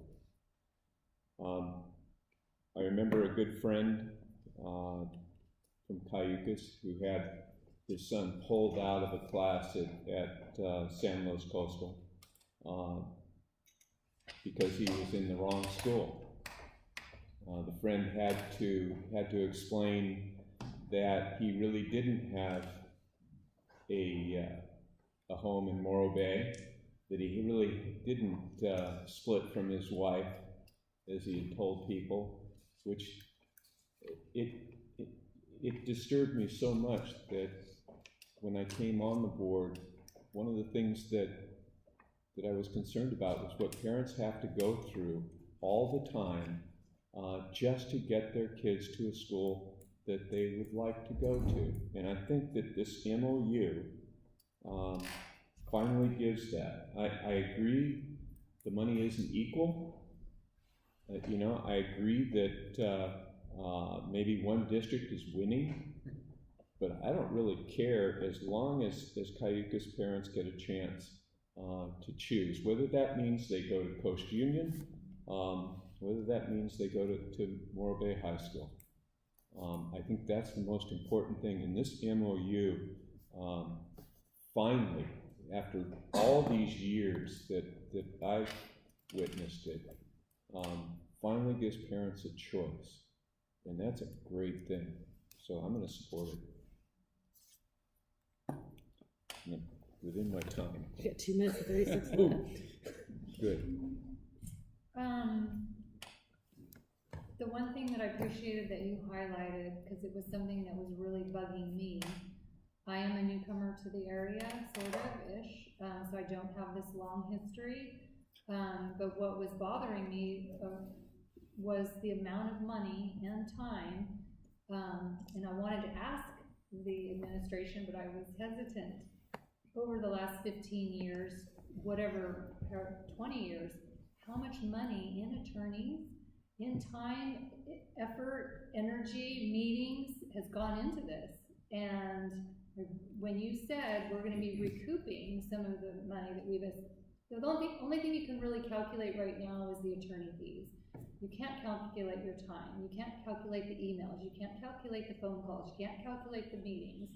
I remember a good friend from Cayucas who had his son pulled out of a class at San Luis Coastal because he was in the wrong school. The friend had to explain that he really didn't have a home in Morro Bay, that he really didn't split from his wife, as he had told people, which it disturbed me so much that when I came on the board, one of the things that I was concerned about was what parents have to go through all the time just to get their kids to a school that they would like to go to. And I think that this MOU finally gives that. I agree the money isn't equal. I agree that maybe one district is winning, but I don't really care as long as Cayucas parents get a chance to choose, whether that means they go to Coast Union, whether that means they go to Morro Bay High School. I think that's the most important thing. In this MOU, finally, after all these years that I've witnessed it, finally gives parents a choice. And that's a great thing. So I'm going to support it. Within my time. You got 2 minutes and 36 left. Good. The one thing that I appreciated that you highlighted, because it was something that was really bugging me. I am a newcomer to the area, sort of-ish, so I don't have this long history. But what was bothering me was the amount of money and time, and I wanted to ask the administration, but I was hesitant. Over the last 15 years, whatever, 20 years, how much money in attorneys, in time, effort, energy, meetings has gone into this. And when you said we're going to be recouping some of the money that we've, the only thing you can really calculate right now is the attorney fees. You can't calculate your time. You can't calculate the emails. You can't calculate the phone calls. You can't calculate the meetings.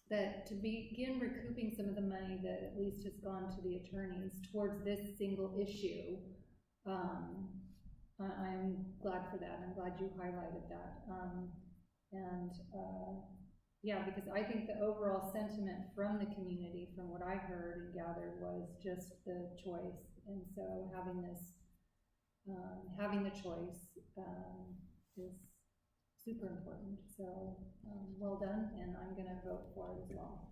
That to begin recouping some of the money that at least has gone to the attorneys towards this single issue, I'm glad for that. I'm glad you highlighted that. Yeah, because I think the overall sentiment from the community, from what I heard and gathered, was just the choice. And so having this having the choice, is super important. So, well done, and I'm gonna vote for it as well.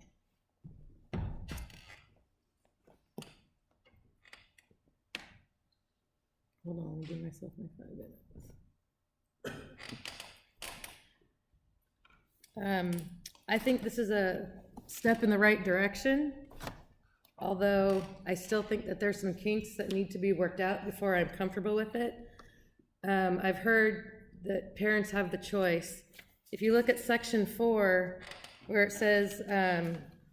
Hold on, let me give myself my 5 minutes. I think this is a step in the right direction, although I still think that there's some kinks that need to be worked out before I'm comfortable with it. I've heard that parents have the choice. If you look at section 4, where it says,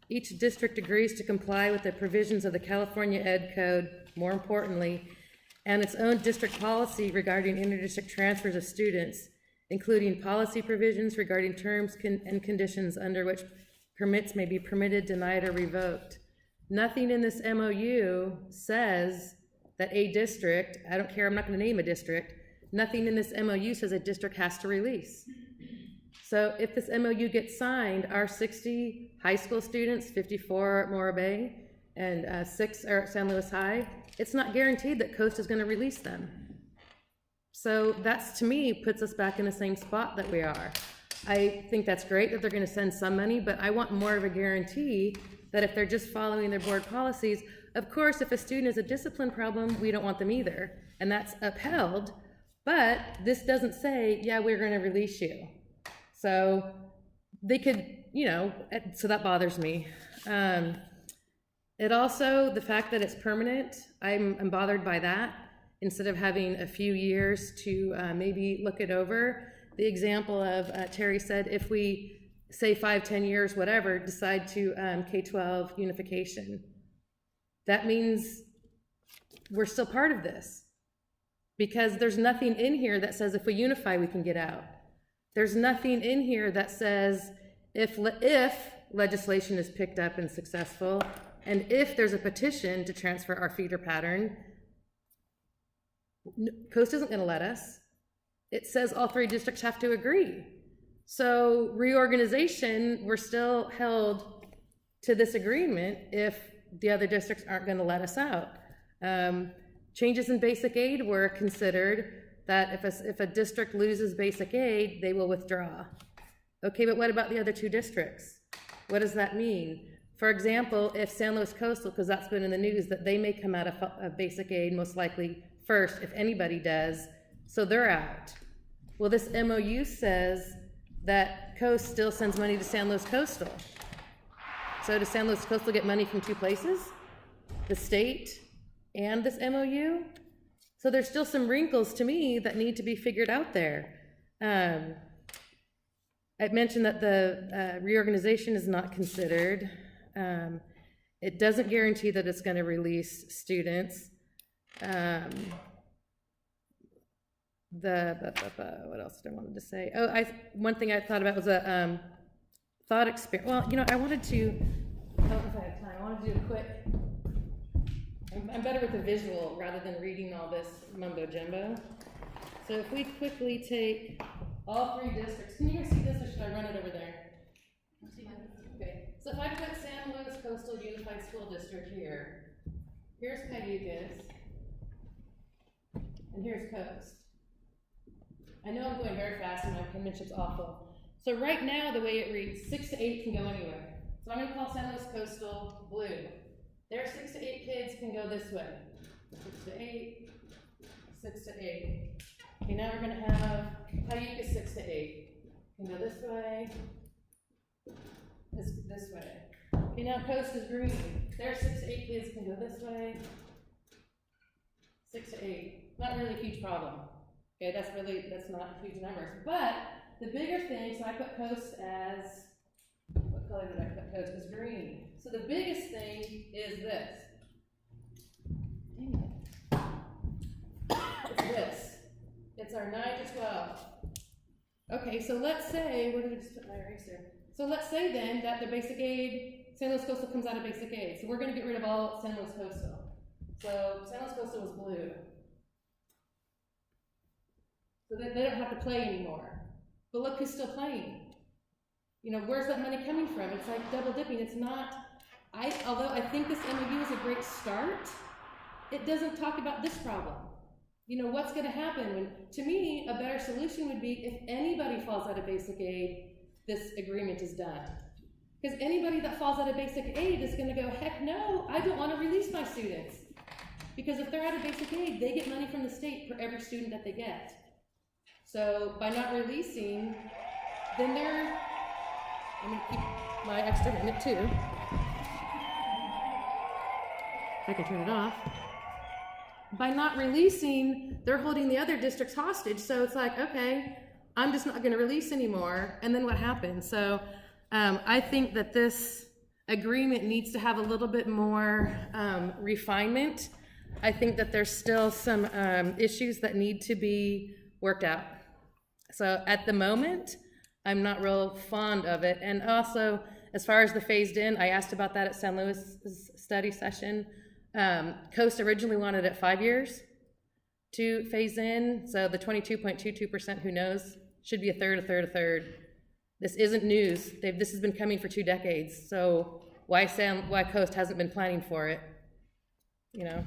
each district agrees to comply with the provisions of the California Ed Code, more importantly, and its own district policy regarding interdistrict transfers of students, including policy provisions regarding terms and conditions under which permits may be permitted, denied, or revoked. Nothing in this MOU says that a district, I don't care, I'm not gonna name a district, nothing in this MOU says a district has to release. So if this MOU gets signed, our 60 high school students, 54 are at Morro Bay, and 6 are at San Luis High, it's not guaranteed that Coast is gonna release them. So that's, to me, puts us back in the same spot that we are. I think that's great that they're gonna send some money, but I want more of a guarantee that if they're just following their board policies, of course, if a student has a discipline problem, we don't want them either, and that's upheld, but this doesn't say, yeah, we're gonna release you. So they could, you know, so that bothers me. It also, the fact that it's permanent, I'm bothered by that. Instead of having a few years to maybe look it over. The example of, Terry said, if we say 5, 10 years, whatever, decide to K-12 unification, that means we're still part of this. Because there's nothing in here that says if we unify, we can get out. There's nothing in here that says if legislation is picked up and successful, and if there's a petition to transfer our feeder pattern, Coast isn't gonna let us. It says all 3 districts have to agree. So reorganization, we're still held to this agreement if the other districts aren't gonna let us out. Changes in basic aid were considered that if a district loses basic aid, they will withdraw. Okay, but what about the other 2 districts? What does that mean? For example, if San Luis Coastal, because that's been in the news, that they may come out of basic aid most likely first, if anybody does, so they're out. Well, this MOU says that Coast still sends money to San Luis Coastal. So does San Luis Coastal get money from 2 places? The state and this MOU? So there's still some wrinkles to me that need to be figured out there. I mentioned that the reorganization is not considered. It doesn't guarantee that it's going to release students. What else did I wanted to say? Oh, one thing I thought about was a thought experiment. Well, you know, I wanted to, I don't know if I have time, I wanted to do a quick, I'm better with the visual rather than reading all this mumbo jumbo. So if we quickly take all 3 districts, can you guys see this, or should I run it over there? Okay, so if I put San Luis Coastal Unified School District here, here's Cayucas, and here's Coast. I know I'm going very fast and my penmanship's awful. So right now, the way it reads, 6 to 8 can go anywhere. So I'm gonna call San Luis Coastal blue. Their 6 to 8 kids can go this way. 6 to 8, 6 to 8. Okay, now we're gonna have Cayucas 6 to 8. Can go this way, this way. Okay, now Coast is green. Their 6 to 8 kids can go this way. 6 to 8. Not really a huge problem. Okay, that's not huge numbers. But the bigger thing, so I put Coast as, what color did I put Coast? As green. So the biggest thing is this. Dang it. It's this. It's our 9 to 12. Okay, so let's say, where did I just put my eraser? So let's say then that the basic aid, San Luis Coastal comes out of basic aid. So we're going to get rid of all San Luis Coastal. So San Luis Coastal was blue. So they don't have to play anymore. But look who's still playing. You know, where's that money coming from? It's like double dipping. It's not, although I think this MOU is a great start, it doesn't talk about this problem. you know, what's gonna happen when, to me, a better solution would be if anybody falls out of basic aid, this agreement is done. Because anybody that falls out of basic aid is gonna go, heck no, I don't wanna release my students. Because if they're out of basic aid, they get money from the state for every student that they get. So by not releasing, then they're, I'm gonna keep my extra minute too. If I can turn it off. By not releasing, they're holding the other districts hostage. So it's like, okay, I'm just not gonna release anymore. And then what happens? So I think that this agreement needs to have a little bit more refinement. I think that there's still some issues that need to be worked out. So at the moment, I'm not real fond of it. And also, as far as the phased in, I asked about that at San Luis's study session. Coast originally wanted it 5 years to phase in. So the 22.22%, who knows, should be a third. This isn't news. This has been coming for 2 decades. So why Coast hasn't been planning for it, you know?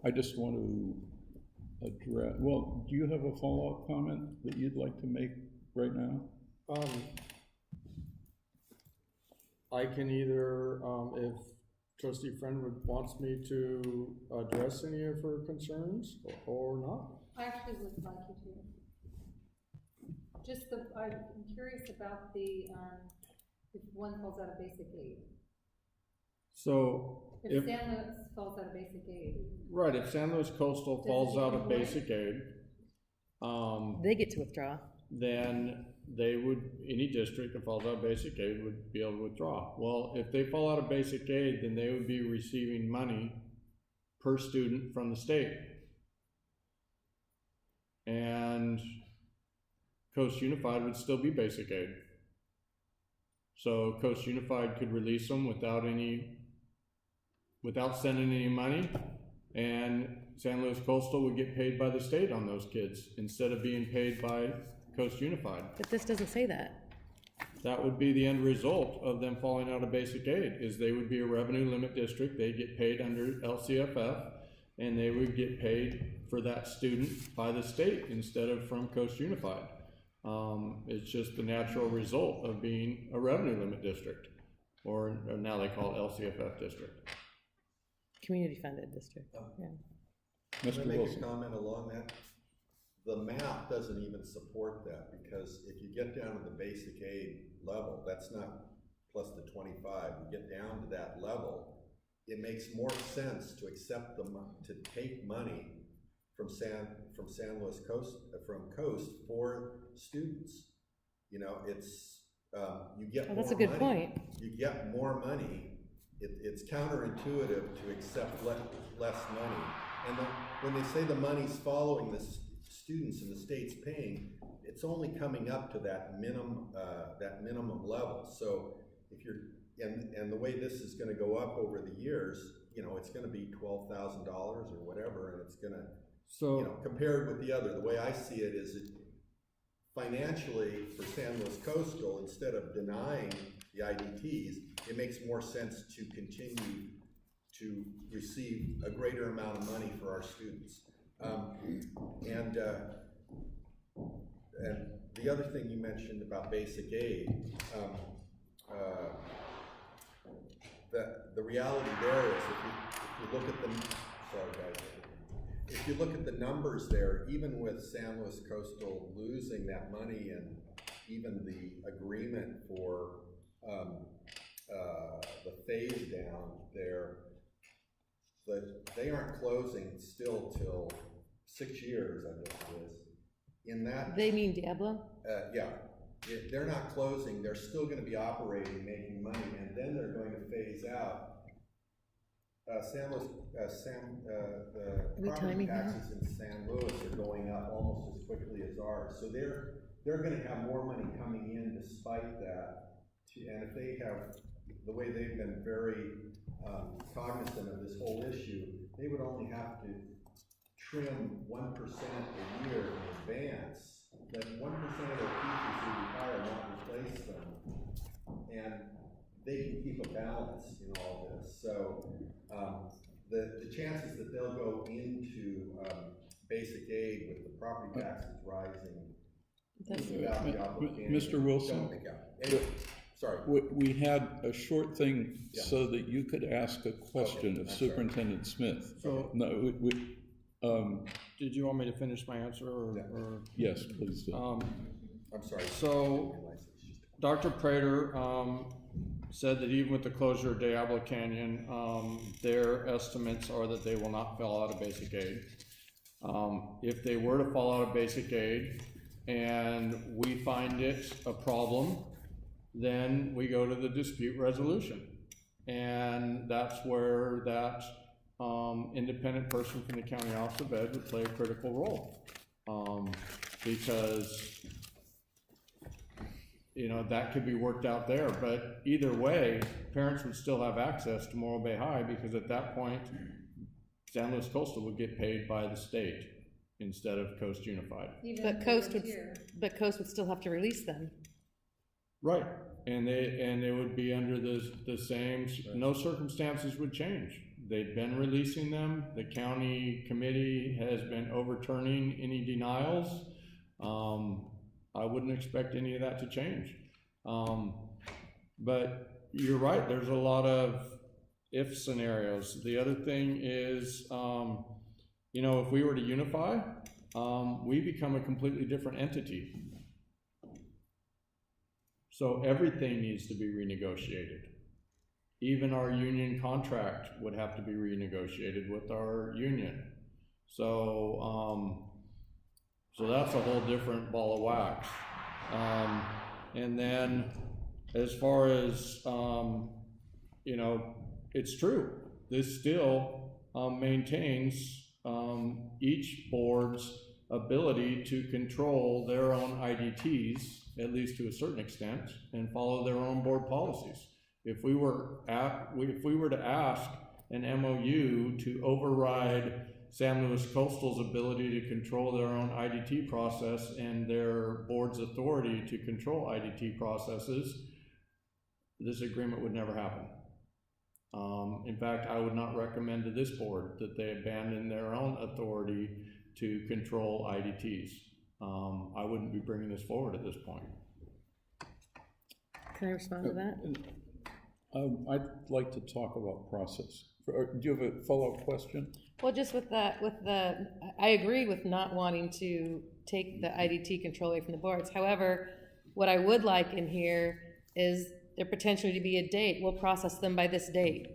I just want to address, well, do you have a follow-up comment that you'd like to make right now? I can either, if Trustee Friend wants me to address any of her concerns or not. I actually would like you to. Just I'm curious about the, if one falls out of basic aid. So if San Luis falls out of basic aid. Right, if San Luis Coastal falls out of basic aid, they get to withdraw. Then they would, any district that falls out of basic aid would be able to withdraw. Well, if they fall out of basic aid, then they would be receiving money per student from the state. And Coast Unified would still be basic aid. So Coast Unified could release them without sending any money, and San Luis Coastal would get paid by the state on those kids instead of being paid by Coast Unified. But this doesn't say that. That would be the end result of them falling out of basic aid, is they would be a revenue limit district, they get paid under LCFF, and they would get paid for that student by the state instead of from Coast Unified. It's just the natural result of being a revenue limit district, or now they call it LCFF district. Community funded district, yeah. Can I make a comment along that? The map doesn't even support that, because if you get down to the basic aid level, that's not plus the 25, you get down to that level, it makes more sense to accept to take money from San Luis Coast, from Coast for students. You know, it's, you get more money. That's a good point. You get more money. It's counterintuitive to accept less money. And when they say the money's following the students and the state's paying, it's only coming up to that minimum level. So if you're, and the way this is gonna go up over the years, you know, it's gonna be $12,000 or whatever, and it's gonna, so, you know, compared with the other, the way I see it is financially for San Luis Coastal, instead of denying the IDTs, it makes more sense to continue to receive a greater amount of money for our students. And the other thing you mentioned about basic aid, the reality there is if you look at the, sorry guys, if you look at the numbers there, even with San Luis Coastal losing that money and even the agreement for the phase down there, but they aren't closing still till 6 years, I guess it is. In that, they mean Diablo? Yeah, they're not closing. They're still going to be operating, making money, and then they're going to phase out. The property taxes in San Luis are going up almost as quickly as ours, so they're going to have more money coming in despite that. And if they have, the way they've been very cognizant of this whole issue, they would only have to trim 1% a year in advance. That 1% of their teachers who retire not replace them. And they can keep a balance in all this. So the chances that they'll go into basic aid with the property taxes rising without the obligation. Mr. Wilson? Anyway, sorry. We had a short thing Yeah. so that you could ask a question of I'm sorry. Superintendent Smith. So- No, Did you want me to finish my answer, or? yes, please do. I'm sorry. So, Dr. Prater, said that even with the closure of Diablo Canyon, their estimates are that they will not fall out of basic aid. If they were to fall out of basic aid and we find it a problem, then we go to the dispute resolution. And that's where that independent person from the County Office of Ed would play a critical role. Because that could be worked out there, but either way, parents would still have access to Morro Bay High, because at that point, San Luis Coastal would get paid by the state instead of Coast Unified. But Coast would still have to release them. Right, and they would be under the same, no circumstances would change. They've been releasing them, the county committee has been overturning any denials. I wouldn't expect any of that to change. But you're right, there's a lot of if scenarios. The other thing is, if we were to unify, we become a completely different entity. So everything needs to be renegotiated. Even our union contract would have to be renegotiated with our union. So that's a whole different ball of wax. And then as far as, it's true. This still maintains each board's ability to control their own IDTs, at least to a certain extent, and follow their own board policies. If we were to ask an MOU to override San Luis Coastal's ability to control their own IDT process and their board's authority to control IDT processes, this agreement would never happen. In fact, I would not recommend to this board that they abandon their own authority to control IDTs. I wouldn't be bringing this forward at this point. Can I respond to that? I'd like to talk about process. Do you have a follow-up question? Well, just with that, I agree with not wanting to take the IDT control away from the boards. However, what I would like in here is there potentially to be a date. We'll process them by this date.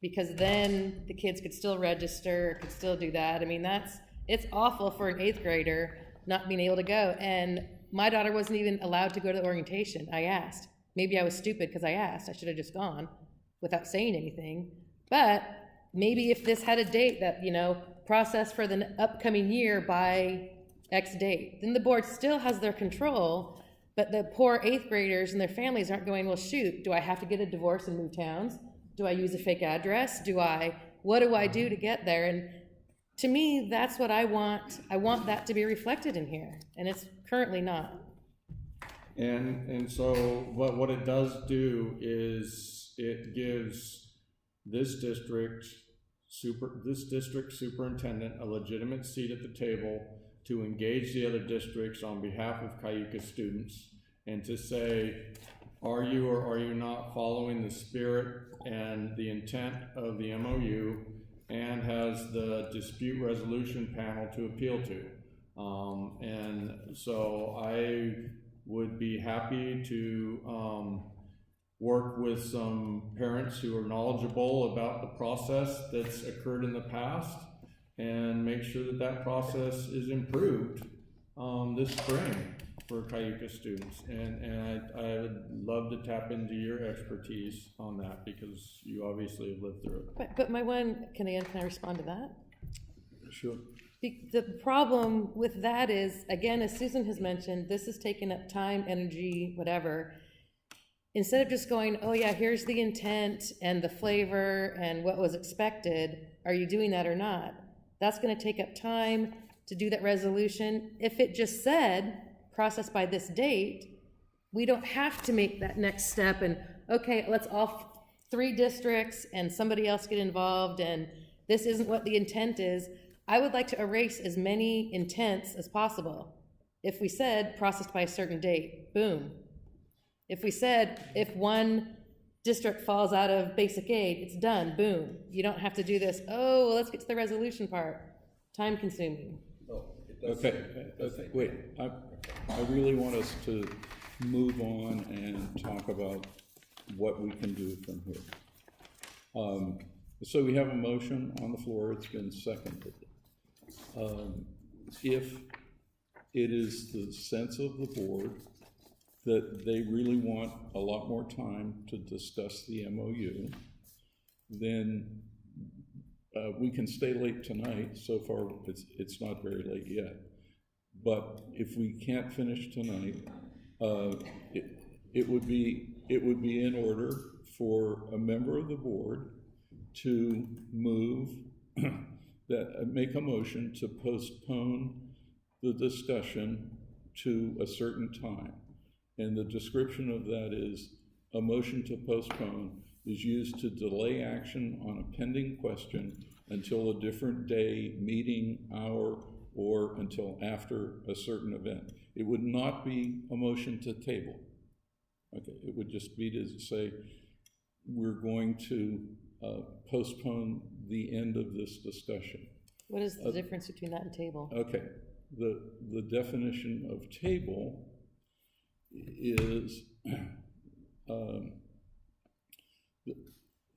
Because then the kids could still register, could still do that. I mean, it's awful for an 8th grader not being able to go. And my daughter wasn't even allowed to go to the orientation. I asked. Maybe I was stupid because I asked. I should have just gone without saying anything. But maybe if this had a date that, process for the upcoming year by X date, then the board still has their control, but the poor 8th graders and their families aren't going, well, shoot, do I have to get a divorce and move towns? Do I use a fake address? What do I do to get there? And to me, that's what I want. I want that to be reflected in here, and it's currently not. And so what it does do is it gives this district superintendent a legitimate seat at the table to engage the other districts on behalf of Cayuga students and to say, are you or are you not following the spirit and the intent of the MOU, and has the dispute resolution panel to appeal to. And so I would be happy to work with some parents who are knowledgeable about the process that's occurred in the past and make sure that that process is improved this spring for Cayuga students. And I would love to tap into your expertise on that because you obviously have lived through it. But can I respond to that? Sure. The problem with that is, again, as Susan has mentioned, this has taken up time, energy, whatever. Instead of just going, oh yeah, here's the intent and the flavor and what was expected, are you doing that or not? That's going to take up time to do that resolution. If it just said, process by this date, we don't have to make that next step and, okay, let's all three districts and somebody else get involved, and this isn't what the intent is. I would like to erase as many intents as possible. If we said processed by a certain date, boom. If we said if one district falls out of basic aid, it's done, boom. You don't have to do this, oh, well, let's get to the resolution part. Time consuming. Okay, wait, I really want us to move on and talk about what we can do from here. So we have a motion on the floor, it's been seconded. If it is the sense of the board that they really want a lot more time to discuss the MOU, then we can stay late tonight. So far, it's not very late yet. But if we can't finish tonight, it would be in order for a member of the board to move make a motion to postpone the discussion to a certain time. And the description of that is a motion to postpone is used to delay action on a pending question until a different day, meeting, hour, or until after a certain event. It would not be a motion to table. Okay, it would just be to say, we're going to postpone the end of this discussion. What is the difference between that and table? Okay, the definition of table is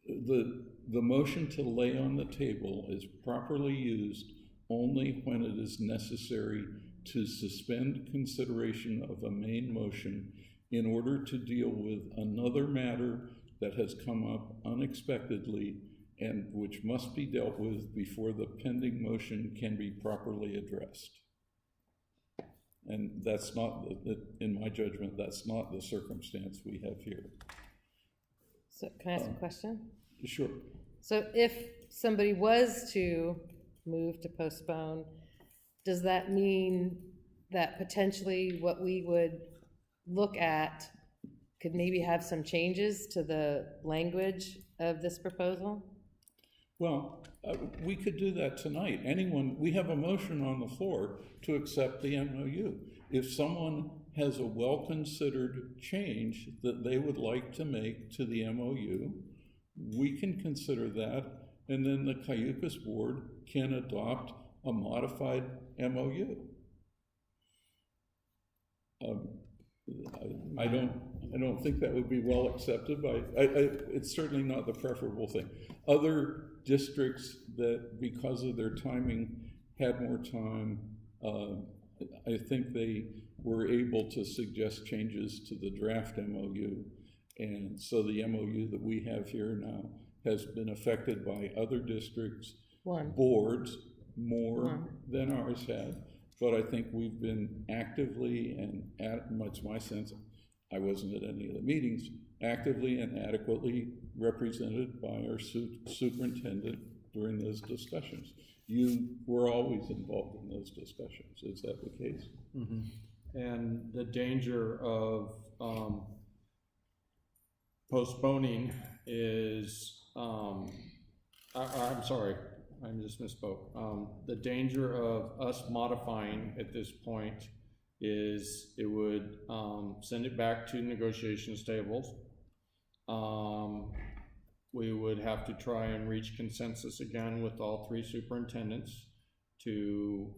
the motion to lay on the table is properly used only when it is necessary to suspend consideration of a main motion in order to deal with another matter that has come up unexpectedly and which must be dealt with before the pending motion can be properly addressed. And that's not, in my judgment, that's not the circumstance we have here. So can I ask a question? Sure. So if somebody was to move to postpone, does that mean that potentially what we would look at could maybe have some changes to the language of this proposal? Well, we could do that tonight. We have a motion on the floor to accept the MOU. If someone has a well-considered change that they would like to make to the MOU, we can consider that, and then the Cayucas board can adopt a modified MOU. I don't think that would be well accepted by, it's certainly not the preferable thing. Other districts that, because of their timing, had more time, I think they were able to suggest changes to the draft MOU. And so the MOU that we have here now has been affected by other districts' boards more than ours have. But I think we've been actively and, much my sense, I wasn't at any of the meetings, actively and adequately represented by our superintendent during those discussions. You were always involved in those discussions. Is that the case? Mm-hmm. And the danger of postponing is, I'm sorry, I just misspoke. The danger of us modifying at this point is it would send it back to negotiations tables. We would have to try and reach consensus again with all three superintendents to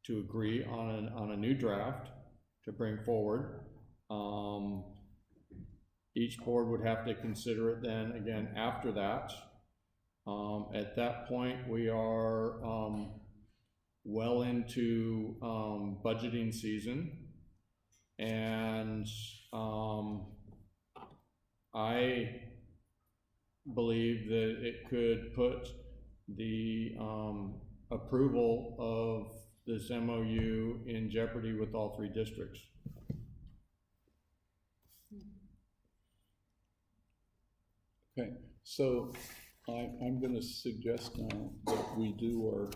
agree on a new draft to bring forward. Each board would have to consider it then again after that. At that point, we are well into budgeting season, and I believe that it could put the approval of this MOU in jeopardy with all three districts. Okay, so I'm going to suggest now that we do our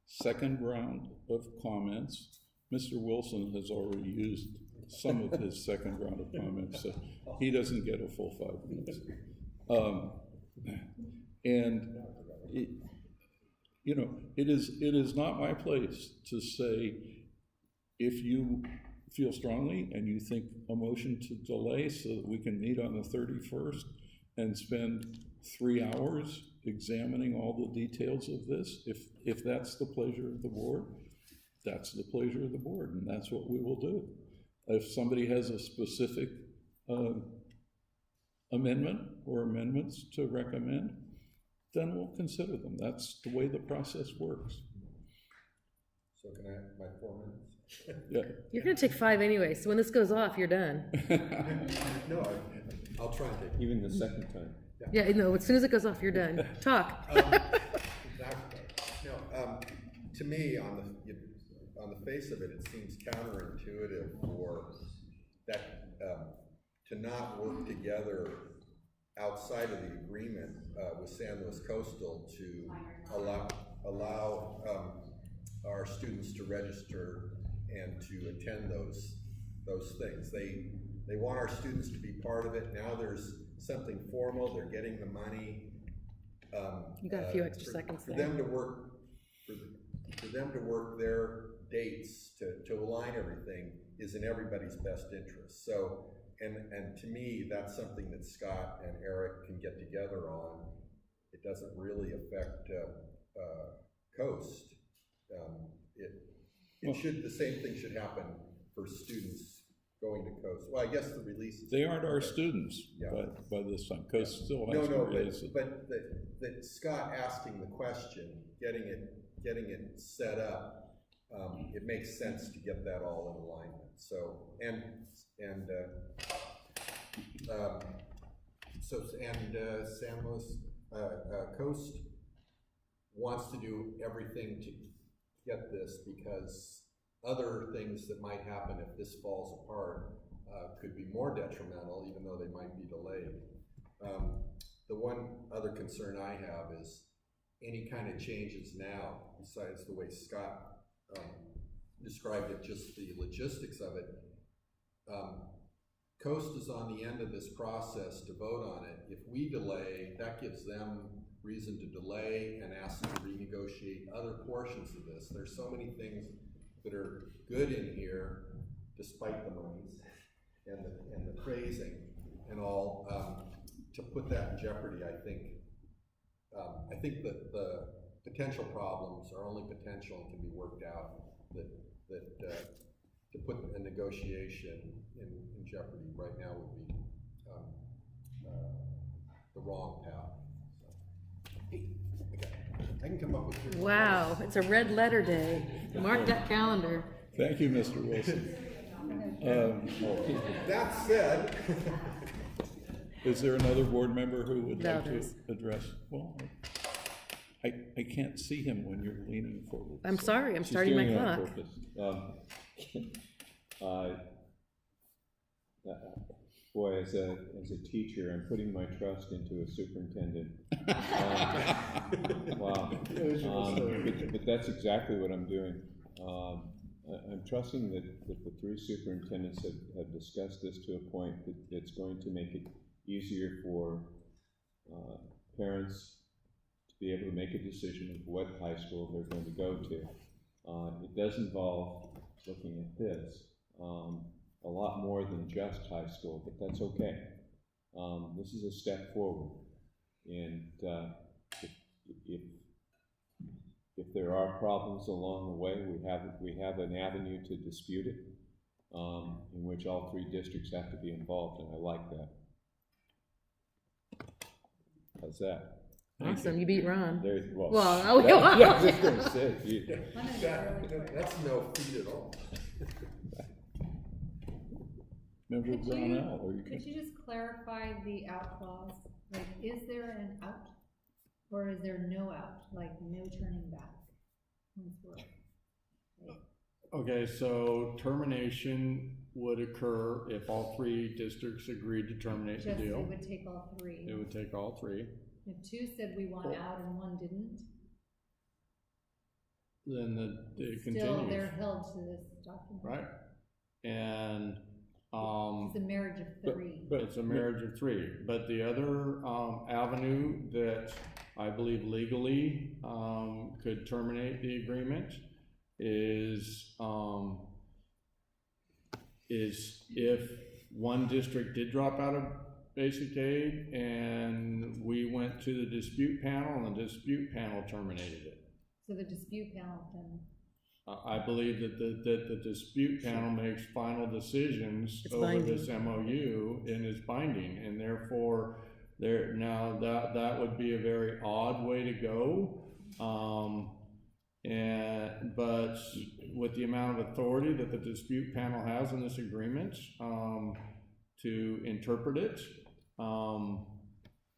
second round of comments. Mr. Wilson has already used some of his second round of comments, so he doesn't get a full 5 minutes. And it is not my place to say, if you feel strongly and you think a motion to delay so that we can meet on the 31st and spend 3 hours examining all the details of this, if that's the pleasure of the board, that's the pleasure of the board, and that's what we will do. If somebody has a specific amendment or amendments to recommend, then we'll consider them. That's the way the process works. So can I have my 4 minutes? Yeah. You're gonna take 5 anyway, so when this goes off, you're done. No, I'll try and take it. Even the second time. Yeah, no, as soon as it goes off, you're done. Talk. To me, on the face of it, it seems counterintuitive for that to not work together outside of the agreement with San Luis Coastal to allow our students to register and to attend those things. They want our students to be part of it. Now there's something formal. They're getting the money. You got a few extra seconds for there. them to work for them to work their dates to align everything is in everybody's best interest. So, and to me, that's something that Scott and Eric can get together on. It doesn't really affect Coast. The same thing should happen for students going to Coast. Well, I guess the releases. They aren't our students by this time. Coast still has to release it. But that Scott asking the question, getting it set up, it makes sense to get that all in alignment. So San Luis Coast wants to do everything to get this, because other things that might happen if this falls apart could be more detrimental, even though they might be delayed. The one other concern I have is any kind of changes now, besides the way Scott described it, just the logistics of it. Coast is on the end of this process to vote on it. If we delay, that gives them reason to delay and ask them to renegotiate other portions of this. There's so many things that are good in here, despite the monies and the phrasing and all, to put that in jeopardy. I think that the potential problems are only potential and can be worked out. That to put a negotiation in jeopardy right now would be the wrong path. I can come up with 3 Wow, it's a red letter day. Mark that calendar. Thank you, Mr. Wilson. That said, is there another board member who would like to Valdez. address? Well, I can't see him when you're leaning forward. I'm sorry, I'm She's starting my doing it on clock. purpose. Boy, as a teacher, I'm putting my trust into a superintendent. Wow. But that's exactly what I'm doing. I'm trusting that the 3 superintendents have discussed this to a point that it's going to make it easier for parents to be able to make a decision of what high school they're going to go to. It does involve looking at this. A lot more than just high school, but that's okay. This is a step forward, and if there are problems along the way, we have an avenue to dispute it, in which all 3 districts have to be involved, and I like that. How's that? Awesome, you beat Ron. I was just going to say, that's no feat at all. Member Brownell, or you Could you just clarify the out clause? Like, is there an out, or is there no out, like no turning back? Okay, so termination would occur if all 3 districts agreed to terminate the deal. It would take all 3. It would take all 3. If 2 said we want out and 1 didn't, Then it still continues. they're held to this document. Right. And It's a marriage of three. But it's a marriage of three. But the other avenue that I believe legally could terminate the agreement is if one district did drop out of basic aid and we went to the dispute panel and the dispute panel terminated it. So the dispute panel can. I believe that the dispute panel makes final decisions It's over binding. this MOU and is binding, and therefore now that would be a very odd way to go. But with the amount of authority that the dispute panel has in this agreement to interpret it,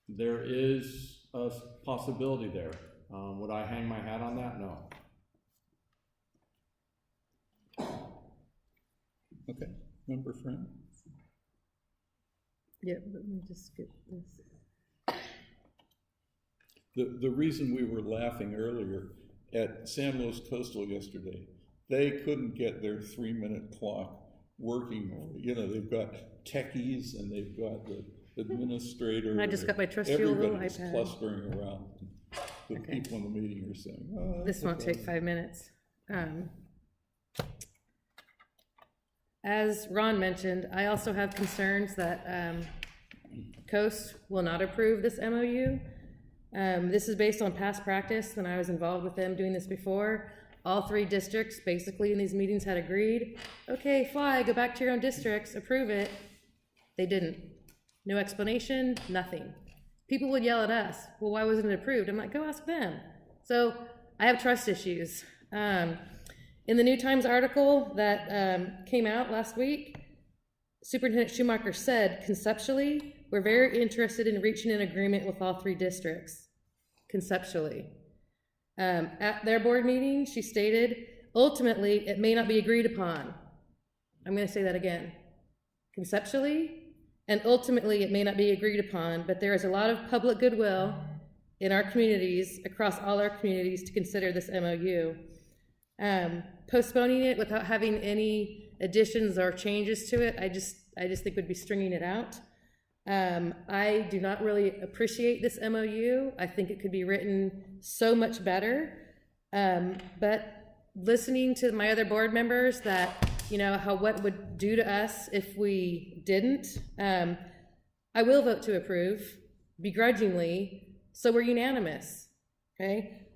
there is a possibility there. Would I hang my hat on that? No. Okay, member friend? Yeah, let me just skip this. The reason we were laughing earlier at San Luis Coastal yesterday, they couldn't get their 3-minute clock working. You know, they've got techies and they've got the administrator. And I just got my trusty little Everybody's iPad. clustering around. The Okay. people in the meeting are saying, oh, This won't okay. take 5 minutes. As Ron mentioned, I also have concerns that Coast will not approve this MOU. This is based on past practice, and I was involved with them doing this before. All 3 districts, basically, in these meetings had agreed, okay, fly, go back to your own districts, approve it. They didn't. No explanation, nothing. People would yell at us, well, why wasn't it approved? I'm like, go ask them. So I have trust issues. In the New Times article that came out last week, Superintendent Schumacher said, conceptually, we're very interested in reaching an agreement with all 3 districts. Conceptually. At their board meeting, she stated, ultimately, it may not be agreed upon. I'm going to say that again. Conceptually, and ultimately, it may not be agreed upon, but there is a lot of public goodwill in our communities, across all our communities, to consider this MOU. Postponing it without having any additions or changes to it, I just think would be stringing it out. I do not really appreciate this MOU. I think it could be written so much better. But listening to my other board members that, you know, what would do to us if we didn't, I will vote to approve, begrudgingly, so we're unanimous, okay?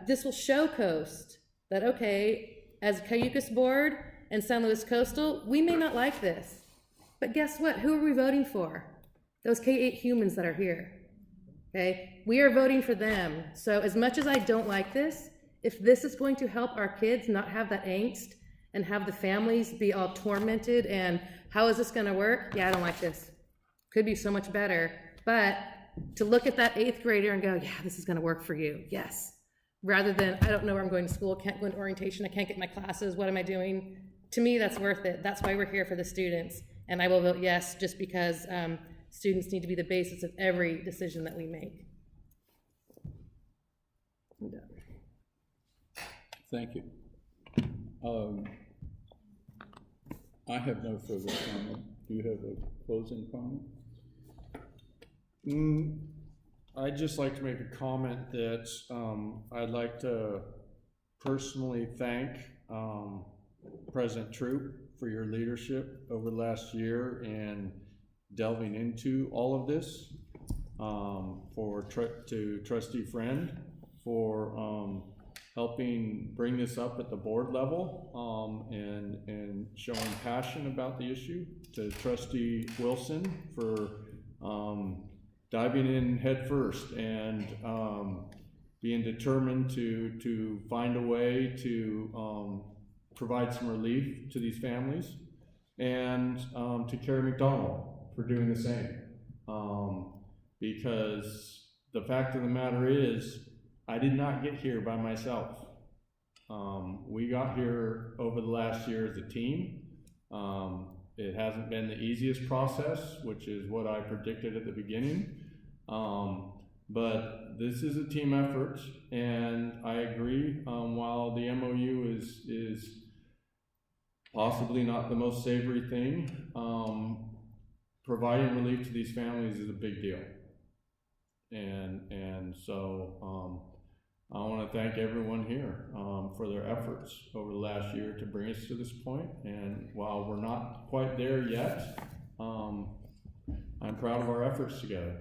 This will show Coast that, okay, as Cayucas Board and San Luis Coastal, we may not like this, but guess what? Who are we voting for? Those K-8 humans that are here, okay? We are voting for them. So as much as I don't like this, if this is going to help our kids not have that angst and have the families be all tormented and how is this gonna work? Yeah, I don't like this. Could be so much better. But to look at that 8th grader and go, yeah, this is gonna work for you, yes. Rather than, I don't know where I'm going to school, can't go into orientation, I can't get my classes, what am I doing? To me, that's worth it. That's why we're here for the students. And I will vote yes, just because students need to be the basis of every decision that we make. I'm done. Thank you. I have no further comment. Do you have a closing comment? I'd just like to make a comment that I'd like to personally thank President Troop for your leadership over the last year in delving into all of this, to Trustee Friend for helping bring this up at the board level and showing passion about the issue, to Trustee Wilson for diving in head first and being determined to find a way to provide some relief to these families, and to Carrie McDonald for doing the same. Because the fact of the matter is, I did not get here by myself. We got here over the last year as a team. It hasn't been the easiest process, which is what I predicted at the beginning. But this is a team effort, and I agree, while the MOU is possibly not the most savory thing. Providing relief to these families is a big deal. And so, I want to thank everyone here for their efforts over the last year to bring us to this point. And while we're not quite there yet, I'm proud of our efforts together.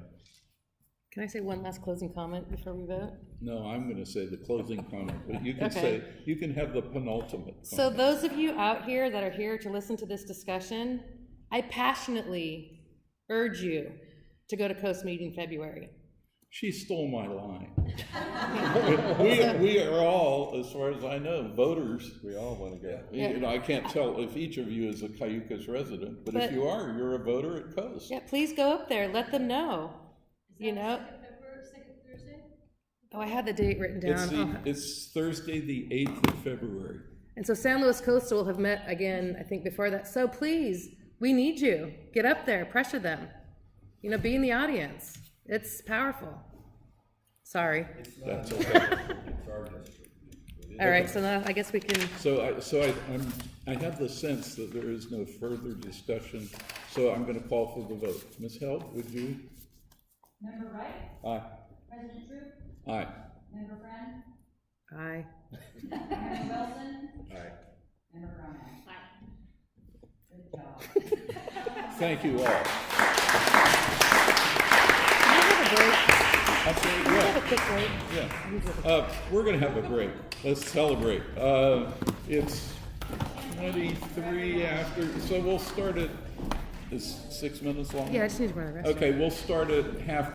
Can I say one last closing comment before we vote? No, I'm gonna say the closing comment, but you can Okay. say, you can have the penultimate So comment. those of you out here that are here to listen to this discussion, I passionately urge you to go to Coast Meeting February. She stole my line. We are all, as far as I know, voters. We all want to go. Yeah. You know, I can't tell if each of you is a Cayucas resident, but if But- you are, you're a voter at Coast. Yeah, please go up there, let them know, you know? Second Thursday? Oh, I had the date written down. Oh. It's Thursday, the 8th of February. And so San Luis Coastal have met again, I think, before that. So please, we need you. Get up there, pressure them. You know, be in the audience. It's powerful. Sorry. That's okay. All right, so now I guess we can, I have the sense that there is no further discussion, so I'm gonna call for the vote. Ms. Held, would you? Member Wright? Aye. President Troop? Aye. Member Friend? aye. Member Wilson? Aye. Member Romanek? Good job. Thank you all. Can I have a break? I'm sorry, Can we have a yeah, quick break? yeah. We're gonna have a break. Let's celebrate. It's 23 after, so we'll start at, is 6 minutes long? Yeah, I just need to run the restaurant. Okay, we'll start at half